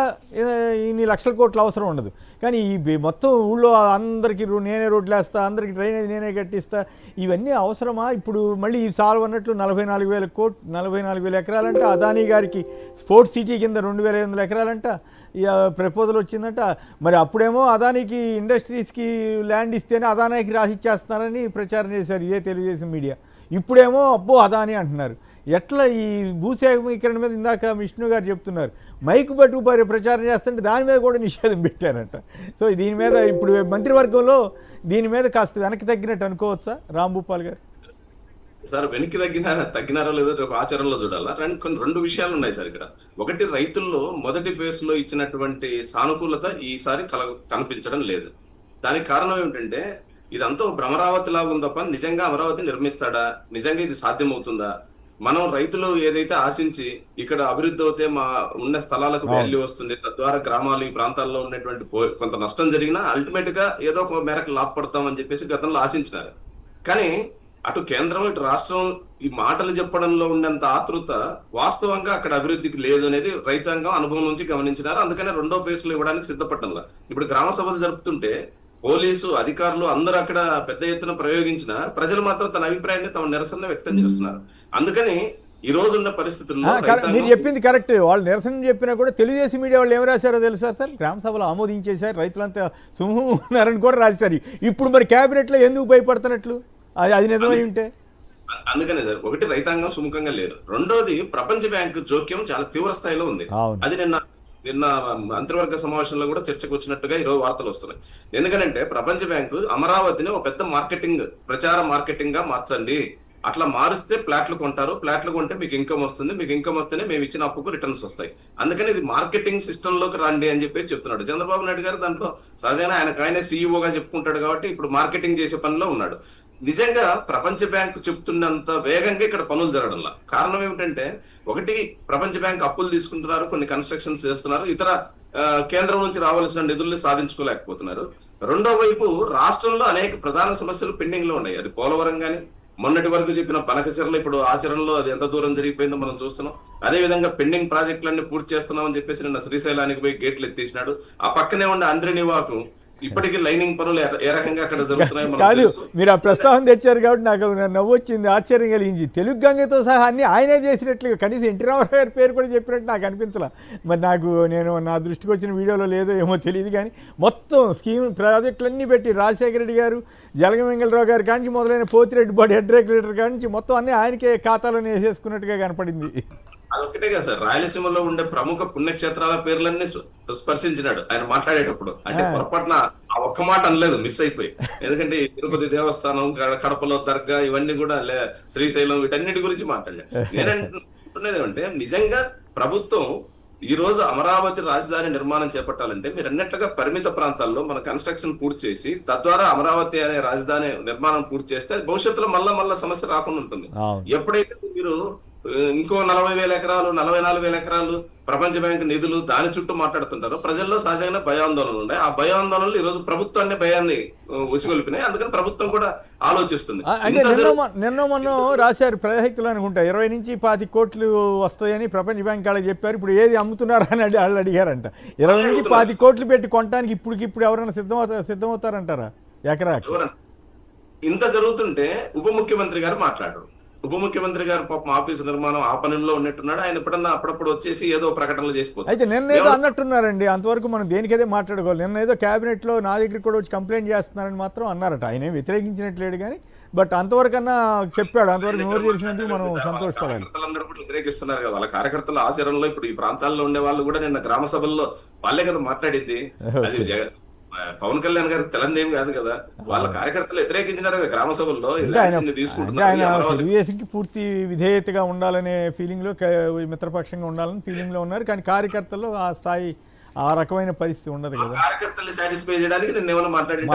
ఇన్ని లక్షల కోట్లు అవసరం ఉండదు. కానీ ఈ మొత్తం ఊళ్ళో అందరికీ నేనే రోడ్లు వేస్తా, అందరికీ డ్రైనేజ్ నేనే కట్టిస్తా, ఇవన్నీ అవసరమా? ఇప్పుడు మళ్ళీ ఈ సాల్వ్ అన్నట్లు 44,000 ఎకరాలంట అదానీ గారికి స్పోర్ట్స్ సిటీ కింద 2,500 ఎకరాలంట ప్రపోజల్ వచ్చిందంట. మరి అప్పుడేమో అదానికి ఇండస్ట్రీస్కి ల్యాండ్ ఇస్తేనే అదానికి రాసిచ్చేస్తున్నారని ప్రచారం చేశారు ఇదే తెలుగుదేశం మీడియా. ఇప్పుడేమో అబ్బో అదాని అంటున్నారు. ఎట్లా ఈ భూసేకరణ మీద ఇందాక విష్ణు గారు చెప్తున్నారు, మైకు పట్టుకు ప్రచారం చేస్తుంటే దాని మీద కూడా నిషేధం పెట్టారంట. సో దీని మీద ఇప్పుడు మంత్రివర్గంలో దీని మీద కాస్త వెనక్కి తగ్గినట్టు అనుకోవచ్చా రాంభూపాల్ గారు? సార్ వెనక్కి తగ్గినారో లేదో ఒక ఆచరణలో చూడాలా. రెండు విషయాలు ఉన్నాయి సార్ ఇక్కడ. ఒకటి, రైతుల్లో మొదటి ఫేజ్ లో ఇచ్చినటువంటి సానుకూలత ఈసారి కనిపించడం లేదు. దానికి కారణం ఏమిటంటే ఇదంతా భ్రమరావతి లాగా ఉంది తప్ప నిజంగా అమరావతి నిర్మిస్తాడా, నిజంగా ఇది సాధ్యమవుతుందా? మనం రైతులు ఏదైతే ఆశించి ఇక్కడ అభివృద్ధి అవుతే మా ఉన్న స్థలాలకు వాల్యూ వస్తుంది, తద్వారా గ్రామాలు ఈ ప్రాంతాల్లో ఉన్నటువంటి కొంత నష్టం జరిగినా అల్టిమేట్ గా ఏదో ఒక మేరకు లాభపడతామని చెప్పేసి గతంలో ఆశించినారు. కానీ అటు కేంద్రం ఇటు రాష్ట్రం ఈ మాటలు చెప్పడంలో ఉన్నంత ఆతృత వాస్తవంగా అక్కడ అభివృద్ధికి లేదు అనేది రైతాంగం అనుభవం నుంచి గమనించినారు. అందుకనే 2వ ఫేజ్ లో ఇవ్వడానికి సిద్ధపడ్డంలా. ఇప్పుడు గ్రామ సభలు జరుపుతుంటే పోలీసు అధికారులు అందరూ అక్కడ పెద్ద ఎత్తున ప్రయోగించిన ప్రజలు మాత్రం తన అభిప్రాయాన్ని తమ నిరసన వ్యక్తం చేస్తున్నారు. అందుకని ఈ రోజున్న పరిస్థితుల్లో మీరు చెప్పింది కరెక్ట్. వాళ్ళు నిరసన చెప్పినా కూడా తెలుగుదేశం మీడియా వాళ్ళు ఏం రాశారో తెలుసా సార్? గ్రామ సభలు ఆమోదించేశారు, రైతులంతా సుమూహం ఉన్నారని కూడా రాశారు. ఇప్పుడు మరి క్యాబినెట్లో ఎందుకు భయపడుతున్నట్లు? అది నిజమై ఉంటే అందుకనే సార్, ఒకటి రైతాంగం సుముఖంగా లేదు, రెండోది ప్రపంచ బ్యాంకు జోక్యం చాలా తీవ్ర స్థాయిలో ఉంది. అది నిన్న మంత్రివర్గ సమావేశంలో కూడా చర్చకు వచ్చినట్టుగా ఈరోజు వార్తలు వస్తున్నాయి. ఎందుకంటే ప్రపంచ బ్యాంకు అమరావతిని ఒక పెద్ద ప్రచార మార్కెటింగ్ గా మార్చండి, అట్లా మారిస్తే ఫ్లాట్లు కొంటారు, ఫ్లాట్లు కొంటే మీకు ఇన్కమ్ వస్తుంది, మీకు ఇన్కమ్ వస్తేనే మేము ఇచ్చిన అప్పుకు రిటర్న్స్ వస్తాయి. అందుకని ఇది మార్కెటింగ్ సిస్టమ్ లోకి రండి అని చెప్పి చెప్తున్నాడు చంద్రబాబు నాయుడు గారు. దాంట్లో సహజంగా ఆయనే సీఈఓగా చెప్పుకుంటాడు కాబట్టి ఇప్పుడు మార్కెటింగ్ చేసే పనిలో ఉన్నాడు. నిజంగా ప్రపంచ బ్యాంకు చెప్తున్నంత వేగంగా ఇక్కడ పనులు జరగడంలా కారణం ఏమిటంటే, ఒకటి ప్రపంచ బ్యాంక్ అప్పులు తీసుకుంటున్నారు, కొన్ని కన్స్ట్రక్షన్స్ చేస్తున్నారు, ఇతర కేంద్రం నుంచి రావాల్సిన నిధుల్ని సాధించుకోలేకపోతున్నారు. రెండో వైపు రాష్ట్రంలో అనేక ప్రధాన సమస్యలు పెండింగ్ లో ఉన్నాయి. అది పోలవరం గానీ, మొన్నటి వరకు చెప్పిన పనకచెర్ల ఇప్పుడు ఆచరణలో అది ఎంత దూరం జరిగిపోయిందో మనం చూస్తున్నాం. అదే విధంగా పెండింగ్ ప్రాజెక్టులన్నీ పూర్తి చేస్తున్నామని చెప్పేసి నిన్న శ్రీశైలానికి పోయి గేట్లు ఎత్తేసినాడు. ఆ పక్కనే ఉండే అంద్రినివాకు ఇప్పటికీ లైనింగ్ పనులు ఏ రకంగా అక్కడ జరుగుతున్నాయో కాదు. మీరు ఆ ప్రస్తావన తెచ్చారు కాబట్టి నాకు నవ్వు వచ్చింది, ఆశ్చర్యం కలిగింది. తెలుగు గంగతో సహా అన్ని ఆయనే చేసినట్లుగా కనీసం ఎన్టీ రామారావు గారి పేరు కూడా చెప్పినట్టు నాకు అనిపించలా. మరి నేను నా దృష్టికి వచ్చిన వీడియోలో లేదో ఏమో తెలియదు కానీ మొత్తం స్కీమ్ ప్రాజెక్టులన్నీ పెట్టి రాజశేఖర రెడ్డి గారు, జలగమంగళరావు గారి కానించి మొదలైన పోతిరెడ్డి బాడీ హెడ్ రెగ్యులేటర్ కానించి మొత్తం అన్నీ ఆయనకే ఖాతాలోనే వేసేసుకున్నట్టుగా కనపడింది. అదొక్కటే కదా సార్, రాయలసీమలో ఉండే ప్రముఖ పుణ్యక్షేత్రాల పేర్లన్నీ స్పర్శించినాడు ఆయన మాట్లాడేటప్పుడు. అంటే పొరపాటున ఆ ఒక్క మాట అనలేదు, మిస్ అయిపోయి. ఎందుకంటే తిరుపతి దేవస్థానం, కడపలో దర్గా, ఇవన్నీ కూడా శ్రీశైలం, వీటన్నిటి గురించి మాట్లాడాడు. నేనంటున్నది ఏమంటే, నిజంగా ప్రభుత్వం ఈ రోజు అమరావతి రాజధాని నిర్మాణం చేపట్టాలంటే మీరు అన్నట్లుగా పరిమిత ప్రాంతాల్లో మన కన్స్ట్రక్షన్ పూర్తి చేసి తద్వారా అమరావతి అనే రాజధాని నిర్మాణం పూర్తి చేస్తే భవిష్యత్తులో మళ్ళా సమస్య రాకుండా ఉంటుంది. ఎప్పుడైతే మీరు ఇంకో 40,000 ఎకరాలు 44,000 ఎకరాలు ప్రపంచ బ్యాంకు నిధులు దాని చుట్టూ మాట్లాడుతుంటారు, ప్రజల్లో సహజంగా భయాందోళనలు ఉన్నాయి. ఆ భయాందోళనలు ఈ రోజు ప్రభుత్వాన్ని భయాన్ని ఉసిగొల్పినాయి. అందుకని ప్రభుత్వం కూడా ఆలోచిస్తుంది. నిన్న మొన్న రాశారు ప్రజాహితులు అనుకుంటా 20 నుంచి 25 కోట్లు వస్తాయని ప్రపంచ బ్యాంక్ వాళ్ళకి చెప్పారు. ఇప్పుడు ఏది అమ్ముతున్నారా అని వాళ్ళు అడిగారంట. 20 నుంచి 25 కోట్లు పెట్టి కొనడానికి ఇప్పుడు ఎవరైనా సిద్ధమవుతారంటారా ఎకరాకి? ఇంత జరుగుతుంటే ఉప ముఖ్యమంత్రి గారు మాట్లాడరు. ఉప ముఖ్యమంత్రి గారు పాపం ఆఫీసు నిర్మాణం ఆ పనుల్లో ఉన్నట్టున్నాడు. ఆయన ఎప్పుడన్నా అప్పుడప్పుడు వచ్చేసి ఏదో ప్రకటనలు చేసిపోతారు. అయితే నిన్నేదో అన్నట్టున్నారండి, అంతవరకు మనం దేనికైతే మాట్లాడుకోవాలి. నిన్నేదో క్యాబినెట్ లో నా దగ్గర కూడా వచ్చి కంప్లైంట్ చేస్తున్నారని మాత్రం అన్నారట. ఆయన వ్యతిరేకించినట్లేడు కానీ బట్ అంతవరకన్నా చెప్పాడు. అంతవరకు నోరు తెలిసినందుకు మనం సంతోషపడాలి. కార్యకర్తలందరూ కూడా వ్యతిరేకిస్తున్నారు కదా, వాళ్ళ కార్యకర్తల ఆచరణలో ఇప్పుడు ఈ ప్రాంతాల్లో ఉండే వాళ్ళు కూడా నిన్న గ్రామ సభల్లో వాళ్ళే కదా మాట్లాడింది. అది పవన్ కళ్యాణ్ గారికి తెలందేమి కాదు కదా, వాళ్ళ కార్యకర్తలు వ్యతిరేకించినారు కదా గ్రామ సభల్లో. తెలుగుదేశంకి పూర్తి విధేయతగా ఉండాలనే ఫీలింగ్ లో, మిత్రపక్షంగా ఉండాలని ఫీలింగ్ లో ఉన్నారు. కానీ కార్యకర్తల్లో ఆ స్థాయి, ఆ రకమైన పరిస్థితి ఉండదు కదా. కార్యకర్తలు సాటిస్ఫై చేయడానికి నేను ఏమైనా మాట్లాడి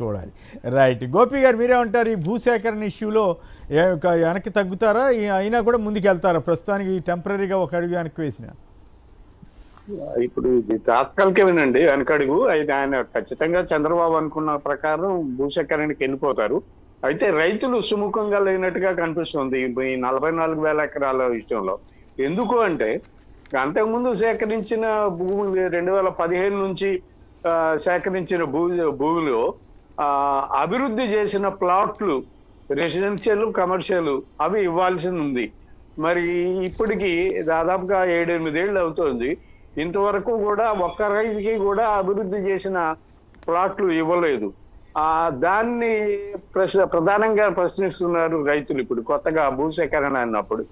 చూడాలి. రైట్. గోపి గారు మీరేమంటారు? ఈ భూసేకరణ ఇష్యూలో వెనక్కి తగ్గుతారా, అయినా కూడా ముందుకు వెళ్తారా? ప్రస్తుతానికి టెంపరీగా ఒక అడుగు వెనక్కి వేసిన ఇప్పుడు ఇది తాత్కాలికమేనండి వెనకడుగు. అయితే ఆయన ఖచ్చితంగా చంద్రబాబు అనుకున్న ప్రకారం భూసేకరణకి వెళ్ళిపోతారు. అయితే రైతులు సుముఖంగా లేనట్టుగా కనిపిస్తుంది ఈ 44,000 ఎకరాల విషయంలో. ఎందుకు అంటే అంతకుముందు సేకరించిన భూములు 2015 నుంచి సేకరించిన భూమిలో అభివృద్ధి చేసిన ప్లాట్లు, రెసిడెన్షియల్, కమర్షియల్ అవి ఇవ్వాల్సి ఉంది. మరి ఇప్పటికి దాదాపుగా 7-8 ఏళ్ళు అవుతోంది. ఇంతవరకు కూడా ఒక్క రైతుకి కూడా అభివృద్ధి చేసిన ప్లాట్లు ఇవ్వలేదు. దాన్ని ప్రధానంగా ప్రశ్నిస్తున్నారు రైతులు. ఇప్పుడు కొత్తగా భూసేకరణ అన్నప్పుడు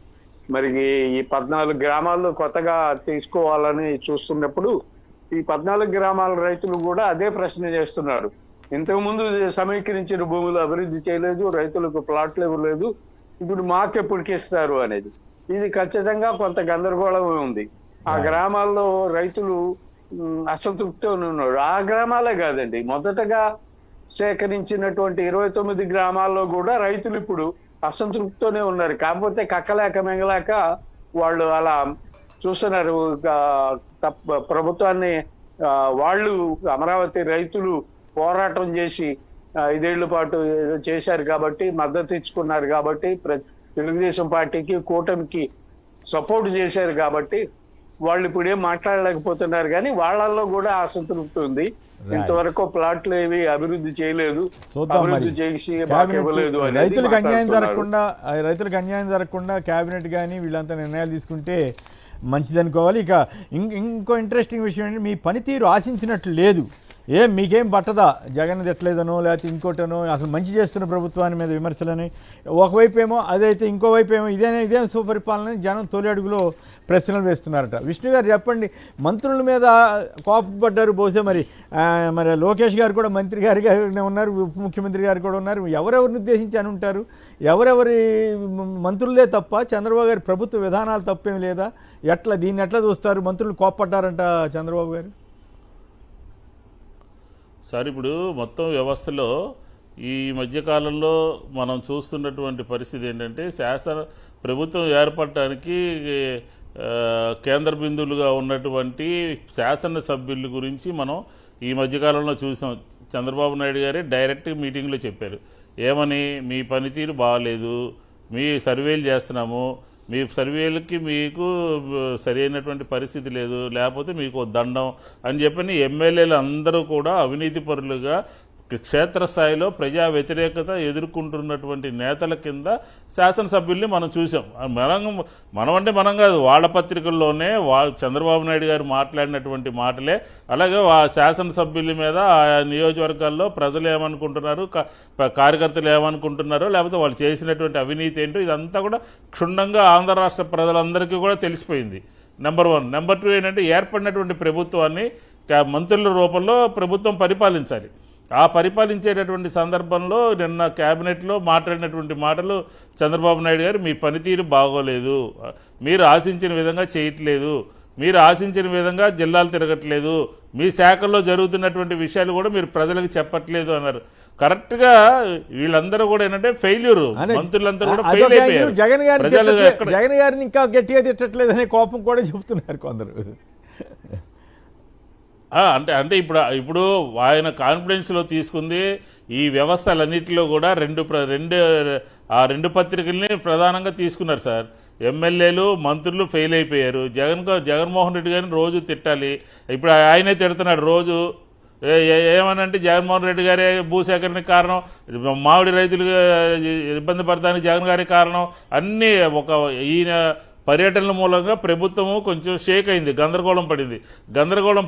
మరి ఈ 14 గ్రామాల్లో కొత్తగా తీసుకోవాలని చూస్తున్నప్పుడు ఈ 14 గ్రామాల రైతులు కూడా అదే ప్రశ్న చేస్తున్నారు. ఇంతకుముందు సమీకరించిన భూములు అభివృద్ధి చేయలేదు, రైతులకు ప్లాట్లు ఇవ్వలేదు, ఇప్పుడు మాకెప్పటికి ఇస్తారు అనేది. ఇది ఖచ్చితంగా కొంత గందరగోళం ఉంది. ఆ గ్రామాల్లో రైతులు అసంతృప్తితో ఉన్నారు. ఆ గ్రామాలే కాదండి, మొదటగా సేకరించినటువంటి 29 గ్రామాల్లో కూడా రైతులు ఇప్పుడు అసంతృప్తితోనే ఉన్నారు. కాకపోతే కక్కలేక మింగలేక వాళ్ళు అలా చూస్తున్నారు. ప్రభుత్వాన్ని వాళ్ళు అమరావతి రైతులు పోరాటం చేసి 5 ఏళ్ల పాటు చేశారు కాబట్టి, మద్దతు ఇచ్చుకున్నారు కాబట్టి, తెలుగుదేశం పార్టీకి, కూటమికి సపోర్ట్ చేశారు కాబట్టి వాళ్ళు ఇప్పుడు ఏం మాట్లాడలేకపోతున్నారు. కానీ వాళ్ళల్లో కూడా అసంతృప్తి ఉంది. ఇంతవరకు ప్లాట్లు ఏవి అభివృద్ధి చేయలేదు, అభివృద్ధి చేసి ఇవ్వలేదు. రైతులకు అన్యాయం జరగకుండా కేబినెట్ కానీ వీళ్ళంతా నిర్ణయాలు తీసుకుంటే మంచిదనుకోవాలి. ఇక ఇంకో ఇంట్రెస్టింగ్ విషయం ఏంటంటే మీ పనితీరు ఆశించినట్లు లేదు. మీకేం పట్టదా జగన్ తిట్టలేదనో లేకపోతే ఇంకోటనో, అసలు మంచి చేస్తున్న ప్రభుత్వాన్ని మీద విమర్శలని ఒకవైపు ఏమో, అదైతే ఇంకోవైపు ఏమో ఇదేం సుపరిపాలన జనం తొలి అడుగులో ప్రశ్నలు వేస్తున్నారట. విష్ణు గారు చెప్పండి, మంత్రుల మీద కోపపడ్డారు బహుశా మరి లోకేష్ గారు కూడా మంత్రి గారిగా ఉన్నారు, ఉప ముఖ్యమంత్రి గారు కూడా ఉన్నారు, ఎవరెవరిని ఉద్దేశించి అని ఉంటారు? ఎవరెవరి మంత్రులదే తప్ప చంద్రబాబు గారి ప్రభుత్వ విధానాలు తప్పేం లేదా? దీన్ని ఎట్లా చూస్తారు? మంత్రులు కోపపడ్డారంట చంద్రబాబు గారు. సార్ ఇప్పుడు మొత్తం వ్యవస్థలో ఈ మధ్యకాలంలో మనం చూస్తున్నటువంటి పరిస్థితి ఏంటంటే, ప్రభుత్వం ఏర్పడటానికి కేంద్ర బిందువులుగా ఉన్నటువంటి శాసనసభ్యుల గురించి మనం ఈ మధ్యకాలంలో చూసాం. చంద్రబాబు నాయుడు గారే డైరెక్ట్ మీటింగ్లో చెప్పారు, ఏమని, మీ పనితీరు బాగాలేదు, మీ సర్వేలు చేస్తున్నాము, మీ సర్వేలకి మీకు సరైనటువంటి పరిస్థితి లేదు, లేకపోతే మీకు దండం అని చెప్పని ఎమ్మెల్యేలు అందరూ కూడా అవినీతి పరులుగా క్షేత్రస్థాయిలో ప్రజా వ్యతిరేకత ఎదుర్కొంటున్నటువంటి నేతల కింద శాసనసభ్యుల్ని మనం చూసాం. మనం కాదు, వాళ్ళ పత్రికల్లోనే చంద్రబాబు నాయుడు గారు మాట్లాడినటువంటి మాటలే. అలాగే శాసనసభ్యుల మీద ఆ నియోజకవర్గాల్లో ప్రజలు ఏమనుకుంటున్నారు, కార్యకర్తలు ఏమనుకుంటున్నారో, లేకపోతే వాళ్ళు చేసినటువంటి అవినీతి ఏంటో ఇదంతా కూడా క్షుణ్ణంగా ఆంధ్ర రాష్ట్ర ప్రజలందరికీ కూడా తెలిసిపోయింది. నెంబర్ 1. నెంబర్ 2 ఏంటంటే, ఏర్పడినటువంటి ప్రభుత్వాన్ని మంత్రుల రూపంలో ప్రభుత్వం పరిపాలించాలి. ఆ పరిపాలించేటటువంటి సందర్భంలో నిన్న క్యాబినెట్లో మాట్లాడినటువంటి మాటలు చంద్రబాబు నాయుడు గారు, మీ పనితీరు బాగోలేదు, మీరు ఆశించిన విధంగా చేయట్లేదు, మీరు ఆశించిన విధంగా జిల్లాలు తిరగట్లేదు, మీ శాఖల్లో జరుగుతున్నటువంటి విషయాలు కూడా మీరు ప్రజలకు చెప్పట్లేదు అన్నారు. కరెక్ట్గా వీళ్ళందరూ కూడా ఏంటంటే ఫెయిల్యూర్, మంత్రులందరూ కూడా ఫెయిల్ అయిపోయారు. జగన్ గారిని ఇంకా గట్టిగా తిట్టట్లేదనే కోపం కూడా చెబుతున్నారు కొందరు. అంటే ఇప్పుడు ఆయన కాన్ఫిడెన్స్లో తీసుకుంది ఈ వ్యవస్థలన్నింటిలో కూడా రెండు పత్రికల్ని ప్రధానంగా తీసుకున్నారు సార్. ఎమ్మెల్యేలు మంత్రులు ఫెయిల్ అయిపోయారు. జగన్మోహన్ రెడ్డి గారిని రోజు తిట్టాలి. ఇప్పుడు ఆయనే తిడుతున్నాడు రోజు. ఏమనంటే జగన్మోహన్ రెడ్డి గారే భూసేకరణకి కారణం, మామిడి రైతులు ఇబ్బంది పడటానికి జగన్ గారి కారణం, అన్నీ ఈయన పర్యటనల మూలంగా ప్రభుత్వము కొంచెం షేక్ అయింది, గందరగోళం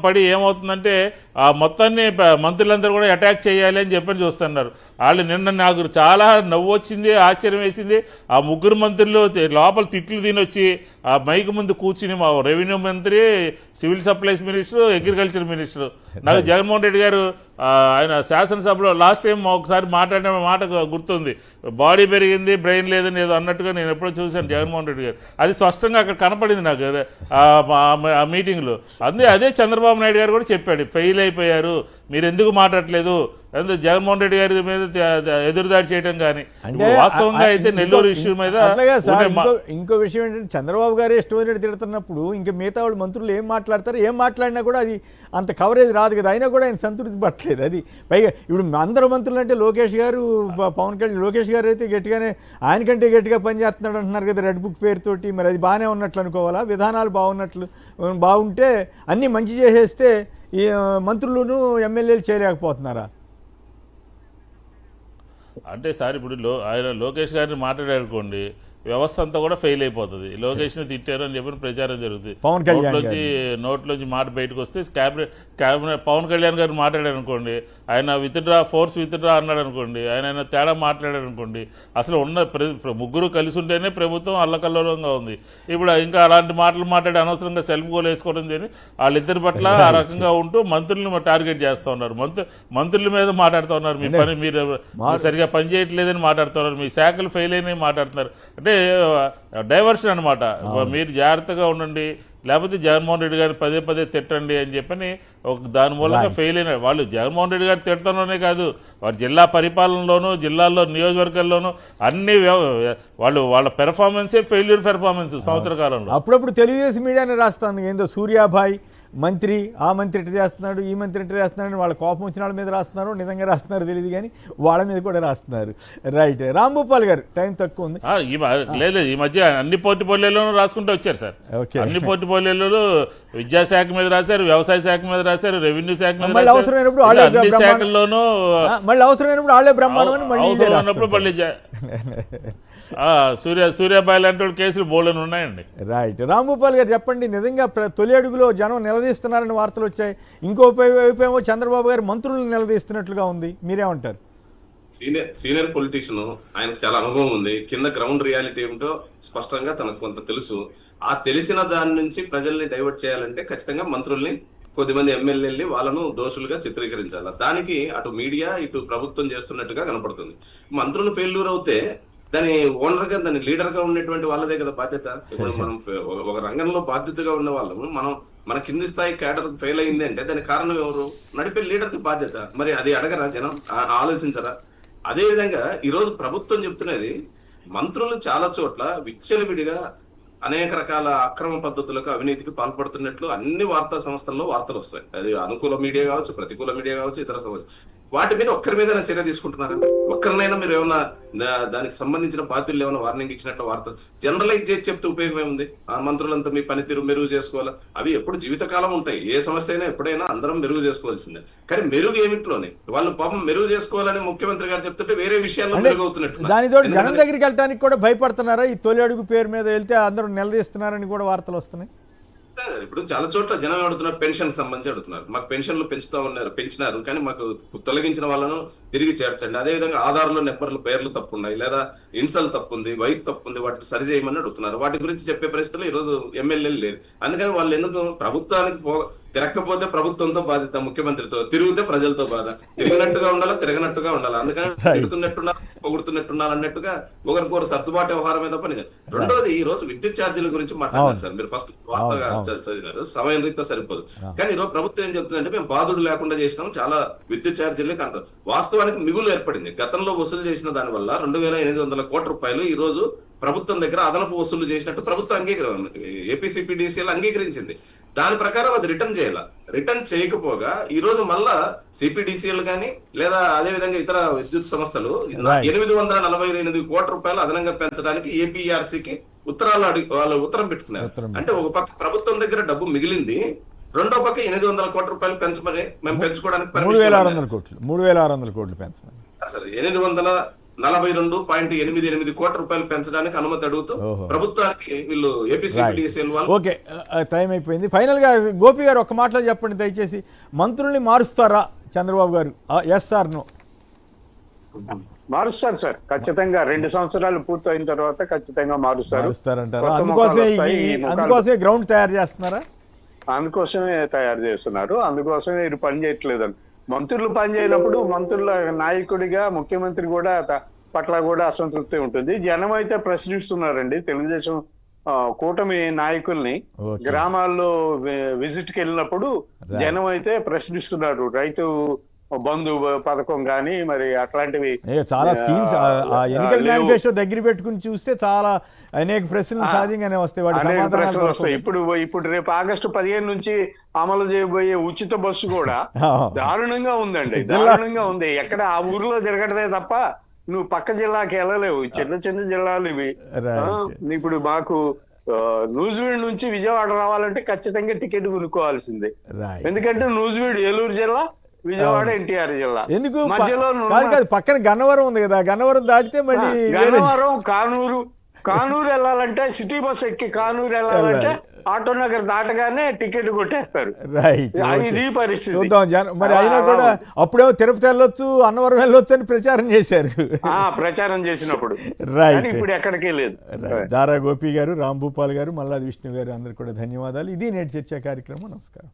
పడి ఏమవుతుందంటే ఆ మొత్తాన్ని మంత్రులందరూ కూడా అటాక్ చేయాలి అని చెప్పని చూస్తున్నారు. వాళ్ళు నిన్న నాకు చాలా నవ్వు వచ్చింది, ఆశ్చర్యం వేసింది. ఆ ముగ్గురు మంత్రులు లోపల తిట్లు తినొచ్చి ఆ మైక్ ముందు కూర్చుని మా రెవెన్యూ మంత్రి, civil supplies minister, agriculture minister, నాకు జగన్మోహన్ రెడ్డి గారు ఆయన శాసనసభలో లాస్ట్ టైం ఒకసారి మాట్లాడిన మాట గుర్తుంది, బాడీ పెరిగింది బ్రెయిన్ లేదని ఏదో అన్నట్టుగా నేను ఎప్పుడో చూశాను జగన్మోహన్ రెడ్డి గారు. అది స్పష్టంగా అక్కడ కనపడింది నాకు ఆ మీటింగ్లో. అదే చంద్రబాబు నాయుడు గారు కూడా చెప్పాడు, ఫెయిల్ అయిపోయారు, మీరు ఎందుకు మాట్లాడట్లేదు, జగన్మోహన్ రెడ్డి గారి మీద ఎదురుదాడి చేయడం కానీ. వాస్తవంగా అయితే నెల్లూరు ఇష్యూ మీద ఇంకో విషయం ఏంటంటే, చంద్రబాబు గారు ఇష్టం వచ్చినట్టు తిడుతున్నప్పుడు ఇంకా మిగతా వాళ్ళు మంత్రులు ఏం మాట్లాడతారు, ఏం మాట్లాడినా కూడా అది అంత కవరేజ్ రాదు కదా. అయినా కూడా ఆయన సంతృప్తి పట్టలేదు. అది పైగా ఇప్పుడు అందరూ మంత్రులు అంటే లోకేష్ గారు, పవన్ కళ్యాణ్, లోకేష్ గారు అయితే గట్టిగానే ఆయనకంటే గట్టిగా పనిచేస్తున్నాడు అంటున్నారు కదా రెడ్ బుక్ పేరుతోటి. మరి అది బాగానే ఉన్నట్లు అనుకోవాలా? విధానాలు బాగుంటే అన్నీ మంచి చేసేస్తే ఈ మంత్రులను ఎమ్మెల్యేలు చేయలేకపోతున్నారా? అంటే సార్ ఇప్పుడు ఆయన లోకేష్ గారిని మాట్లాడారనుకోండి, వ్యవస్థ అంతా కూడా ఫెయిల్ అయిపోతుంది. లోకేష్ని తిట్టారు అని చెప్పి ప్రచారం జరుగుతుంది. నోట్లోంచి మాట బయటకు వస్తే క్యాబినెట్ పవన్ కళ్యాణ్ గారు మాట్లాడారు అనుకోండి, ఆయన ఫోర్స్ విత్డ్రా అన్నాడు అనుకోండి, ఆయన తేడా మాట్లాడారు అనుకోండి, అసలు ఉన్న ముగ్గురు కలిసి ఉంటేనే ప్రభుత్వం అల్లకల్లోలంగా ఉంది. ఇప్పుడు ఇంకా అలాంటి మాటలు మాట్లాడి అనవసరంగా సెల్ఫ్ గోల్ వేసుకోవడం జరిగి వాళ్ళిద్దరి పట్ల ఆ రకంగా ఉంటూ మంత్రులను టార్గెట్ చేస్తూ ఉన్నారు. మంత్రుల మీద మాట్లాడుతూ ఉన్నారు, మీ పని మీరు సరిగా పని చేయట్లేదని మాట్లాడుతున్నారు, మీ శాఖలు ఫెయిల్ అయినాయి మాట్లాడుతున్నారు. అంటే డైవర్షన్ అనమాట. మీరు జాగ్రత్తగా ఉండండి, లేకపోతే జగన్మోహన్ రెడ్డి గారిని పదే తిట్టండి అని చెప్పని దాని మూలంగా ఫెయిల్ అయినారు వాళ్ళు. జగన్మోహన్ రెడ్డి గారు తిట్టడంలోనే కాదు, వారి జిల్లా పరిపాలనలోనూ, జిల్లాల్లో, నియోజకవర్గాల్లోనూ అన్ని వాళ్ళ పెర్ఫార్మెన్సే ఫెయిల్యూర్ పెర్ఫార్మెన్స్ సంవత్సర కాలంలో. అప్పుడప్పుడు తెలుగుదేశం మీడియానే రాస్తాను, ఏందో సూర్యాభాయ్ మంత్రి, ఆ మంత్రి ఇటు చేస్తున్నాడు, ఈ మంత్రి ఇటు చేస్తున్నాడు, వాళ్ళ కోపం వచ్చిన వాళ్ళ మీద రాస్తున్నారు, నిజంగా రాస్తున్నారు తెలియదు కానీ వాళ్ళ మీద కూడా రాస్తున్నారు. రైట్. రాంభూపాల్ గారు, టైం తక్కువ ఉంది. లేదు, ఈ మధ్య అన్ని పోర్ట్ఫోలియోలోనూ రాసుకుంటూ వచ్చారు సార్. అన్ని పోర్ట్ఫోలియోలు విద్యాశాఖ మీద రాశారు, వ్యవసాయ శాఖ మీద రాశారు, రెవెన్యూ శాఖ మీద, అవసరమైనప్పుడు అన్ని శాఖల్లోనూ మళ్ళీ అవసరమైనప్పుడు వాళ్ళే బ్రహ్మాండం అని అవసరమైనప్పుడు మళ్ళీ సూర్యాబాయి లాంటి వాళ్ళు కేసులు బోల్డెన్ ఉన్నాయండి. రైట్. రాంభూపాల్ గారు చెప్పండి, నిజంగా తొలి అడుగులో జనం నిలదీస్తున్నారని వార్తలు వచ్చాయి, ఇంకో వైపు ఏమో చంద్రబాబు గారు మంత్రులను నిలదీస్తున్నట్లుగా ఉంది, మీరేమంటారు? సీనియర్ పొలిటీషియన్, ఆయనకు చాలా అనుభవం ఉంది, కింద గ్రౌండ్ రియాలిటీ ఏమిటో స్పష్టంగా తనకు కొంత తెలుసు. ఆ తెలిసిన దాని నుంచి ప్రజల్ని డైవర్ట్ చేయాలంటే ఖచ్చితంగా మంత్రుల్ని, కొద్దిమంది ఎమ్మెల్యేల్ని వాళ్ళను దోషులుగా చిత్రీకరించాలి. దానికి అటు మీడియా ఇటు ప్రభుత్వం చేస్తున్నట్టుగా కనపడుతుంది. మంత్రులు ఫెయిల్యూర్ అవుతే దాని ఓనర్ గా, దాని లీడర్ గా ఉన్నటువంటి వాళ్ళదే కదా బాధ్యత. ఇప్పుడు మనం ఒక రంగంలో బాధ్యతగా ఉన్న వాళ్ళము, మన కింది స్థాయి క్యాడర్ ఫెయిల్ అయింది అంటే దానికి కారణం ఎవరు? నడిపే లీడర్కి బాధ్యత. మరి అది అడగరా జనం? ఆలోచించరా? అదే విధంగా ఈరోజు ప్రభుత్వం చెప్తున్నది, మంత్రులు చాలా చోట్ల విచ్చలవిడిగా అనేక రకాల అక్రమ పద్ధతులకు, అవినీతికి పాల్పడుతున్నట్లు అన్ని వార్తా సంస్థల్లో వార్తలు వస్తాయి. అది అనుకూల మీడియా కావచ్చు, ప్రతికూల మీడియా కావచ్చు, ఇతర సమస్య. వాటి మీద ఒక్కరి మీద చర్య తీసుకుంటున్నారా? ఒక్కరినైనా మీరు ఏమన్నా దానికి సంబంధించిన బాధ్యులు ఏమైనా వార్నింగ్ ఇచ్చినట్లు వార్త జనరలైజ్ చేసి చెప్తే ఉపయోగం ఏముంది? ఆ మంత్రులంతా మీ పనితీరు మెరుగు చేసుకోవాలా? అవి ఎప్పుడు జీవితకాలం ఉంటాయి. ఏ సమస్య అయినా ఎప్పుడైనా అందరం మెరుగు చేసుకోవాల్సిందే. కానీ మెరుగు ఏమిట్లోనే వాళ్ళు పాపం మెరుగు చేసుకోవాలని ముఖ్యమంత్రి గారు చెప్తుంటే వేరే విషయాల్లో మెరుగు అవుతున్నట్టు. దానితో జనం దగ్గరికి వెళ్ళడానికి కూడా భయపడుతున్నారా? ఈ తొలి అడుగు పేరు మీద వెళ్తే అందరూ నిలదీస్తున్నారని కూడా వార్తలు వస్తున్నాయి. ఇప్పుడు చాలా చోట్ల జనం అడుగుతున్నారు, పెన్షన్ సంబంధించి అడుగుతున్నారు. మాకు పెన్షన్లు పెంచినారు కానీ మాకు తొలగించిన వాళ్ళను తిరిగి చేర్చండి. అదేవిధంగా ఆధార్లో నెంబర్లు, పేర్లు తప్పున్నాయి, లేదా ఇన్సల్ తప్పుంది, వయసు తప్పుంది, వాటిని సరి చేయమని అడుగుతున్నారు. వాటి గురించి చెప్పే పరిస్థితులు ఈ రోజు ఎమ్మెల్యేలు లేరు. అందుకని వాళ్ళు ఎందుకు ప్రభుత్వానికి తిరగకపోతే ప్రభుత్వంతో బాధ్యత, ముఖ్యమంత్రితో, తిరిగితే ప్రజలతో బాధ. తిరిగినట్టుగా ఉండాలా, తిరగనట్టుగా ఉండాలా. అందుకని తిరుగుతున్నట్టున్నారు, పొగుడుతున్నట్టున్నారు అన్నట్టుగా ఒకరికొకరు సర్దుబాటు వ్యవహారం మీద పని. రెండోది, ఈ రోజు విద్యుత్ ఛార్జీల గురించి మాట్లాడారు సార్. మీరు ఫస్ట్ వార్తగా చదివినారు, సమయం రీత్యా సరిపోదు. కానీ ఈరోజు ప్రభుత్వం ఏం చెప్తుందంటే, మేము బాధుడు లేకుండా చేసినాం, చాలా విద్యుత్ ఛార్జీలే కంటారు. వాస్తవానికి మిగులు ఏర్పడింది. గతంలో వసూలు చేసిన దాని వల్ల 2800 కోట్ల రూపాయలు ఈ రోజు ప్రభుత్వం దగ్గర అదనపు వసూలు చేసినట్టు ప్రభుత్వం ఏపీసీపీడీసీఎల్ అంగీకరించింది. దాని ప్రకారం అది రిటర్న్ చేయాల. రిటర్న్ చేయకపోగా ఈ రోజు మళ్ళా సిపిడిసిఎల్ గానీ లేదా అదే విధంగా ఇతర విద్యుత్ సంస్థలు 848 కోట్ల రూపాయలు అదనంగా పెంచడానికి ఏపీఆర్సీకి వాళ్ళు ఉత్తరం పెట్టుకున్నారు. అంటే ఒక పక్క ప్రభుత్వం దగ్గర డబ్బు మిగిలింది, రెండో పక్క 800 కోట్ల రూపాయలు పెంచమని మేము పెంచుకోవడానికి 3600 కోట్లు పెంచమని 842.88 కోట్ల రూపాయలు పెంచడానికి అనుమతి అడుగుతూ ప్రభుత్వానికి వీళ్ళు ఏపీసీపీడీసీఎల్ వాళ్ళు. ఓకే, టైం అయిపోయింది. ఫైనల్ గా గోపి గారు ఒక మాటలో చెప్పండి దయచేసి, మంత్రుల్ని మారుస్తారా Chandrababu garu? Yes or no? మారుస్తారు సార్, ఖచ్చితంగా 2 సంవత్సరాలు పూర్తయిన తర్వాత ఖచ్చితంగా మారుస్తారంటారా? అందుకోసమే గ్రౌండ్ తయారు చేస్తున్నారా? అందుకోసమే తయారు చేస్తున్నారు, అందుకోసమే వీరు పని చేయట్లేదని. మంత్రులు పనిచేయనప్పుడు మంత్రుల నాయకుడిగా ముఖ్యమంత్రి కూడా పట్ల కూడా అసంతృప్తి ఉంటుంది. జనం అయితే ప్రశ్నిస్తున్నారండి తెలుగుదేశం కూటమి నాయకుల్ని. గ్రామాల్లో విజిట్కి వెళ్ళినప్పుడు జనం అయితే ప్రశ్నిస్తున్నారు. రైతు బంధు పథకం కానీ మరి అట్లాంటివి చాలా స్కీమ్స్ ఎన్నికల మేనిఫెస్టో దగ్గర పెట్టుకుని చూస్తే చాలా అనేక ప్రశ్నలు సహజంగానే వస్తాయి. ఇప్పుడు రేపు ఆగస్టు 15 నుంచి అమలు చేయబోయే ఉచిత బస్సు కూడా దారుణంగా ఉందండి, దారుణంగా ఉంది. ఎక్కడ ఆ ఊర్లో జరగడమే తప్ప నువ్వు పక్క జిల్లాకి వెళ్ళలేవు. చిన్న చిన్న జిల్లాలు ఇవి. ఇప్పుడు మాకు నూజివీడు నుంచి విజయవాడ రావాలంటే ఖచ్చితంగా టికెట్ కొనుక్కోవాల్సిందే. ఎందుకంటే నూజివీడు ఏలూరు జిల్లా, విజయవాడ ఎన్టీఆర్ జిల్లా. ఎందుకు మధ్యలో పక్కన గన్నవరం ఉంది కదా, గన్నవరం దాటితే మళ్ళీ గన్నవరం, కానూరు వెళ్ళాలంటే సిటీ బస్ ఎక్కి కానూరు వెళ్ళాలంటే ఆటోనగర్ దాటగానే టికెట్ కొట్టేస్తారు. ఇది పరిస్థితి. చూద్దాం మరి. అయినా కూడా అప్పుడేమో తిరుపతి వెళ్ళొచ్చు, అన్నవరం వెళ్ళొచ్చు అని ప్రచారం చేశారు. ప్రచారం చేసినప్పుడు రైట్. ఇప్పుడు ఎక్కడికే లేదు. దారా గోపి గారు, రాంభూపాల్ గారు, మల్లాది విష్ణు గారు, అందరు కూడా ధన్యవాదాలు. ఇది నేటి చర్చా కార్యక్రమం. నమస్కారం.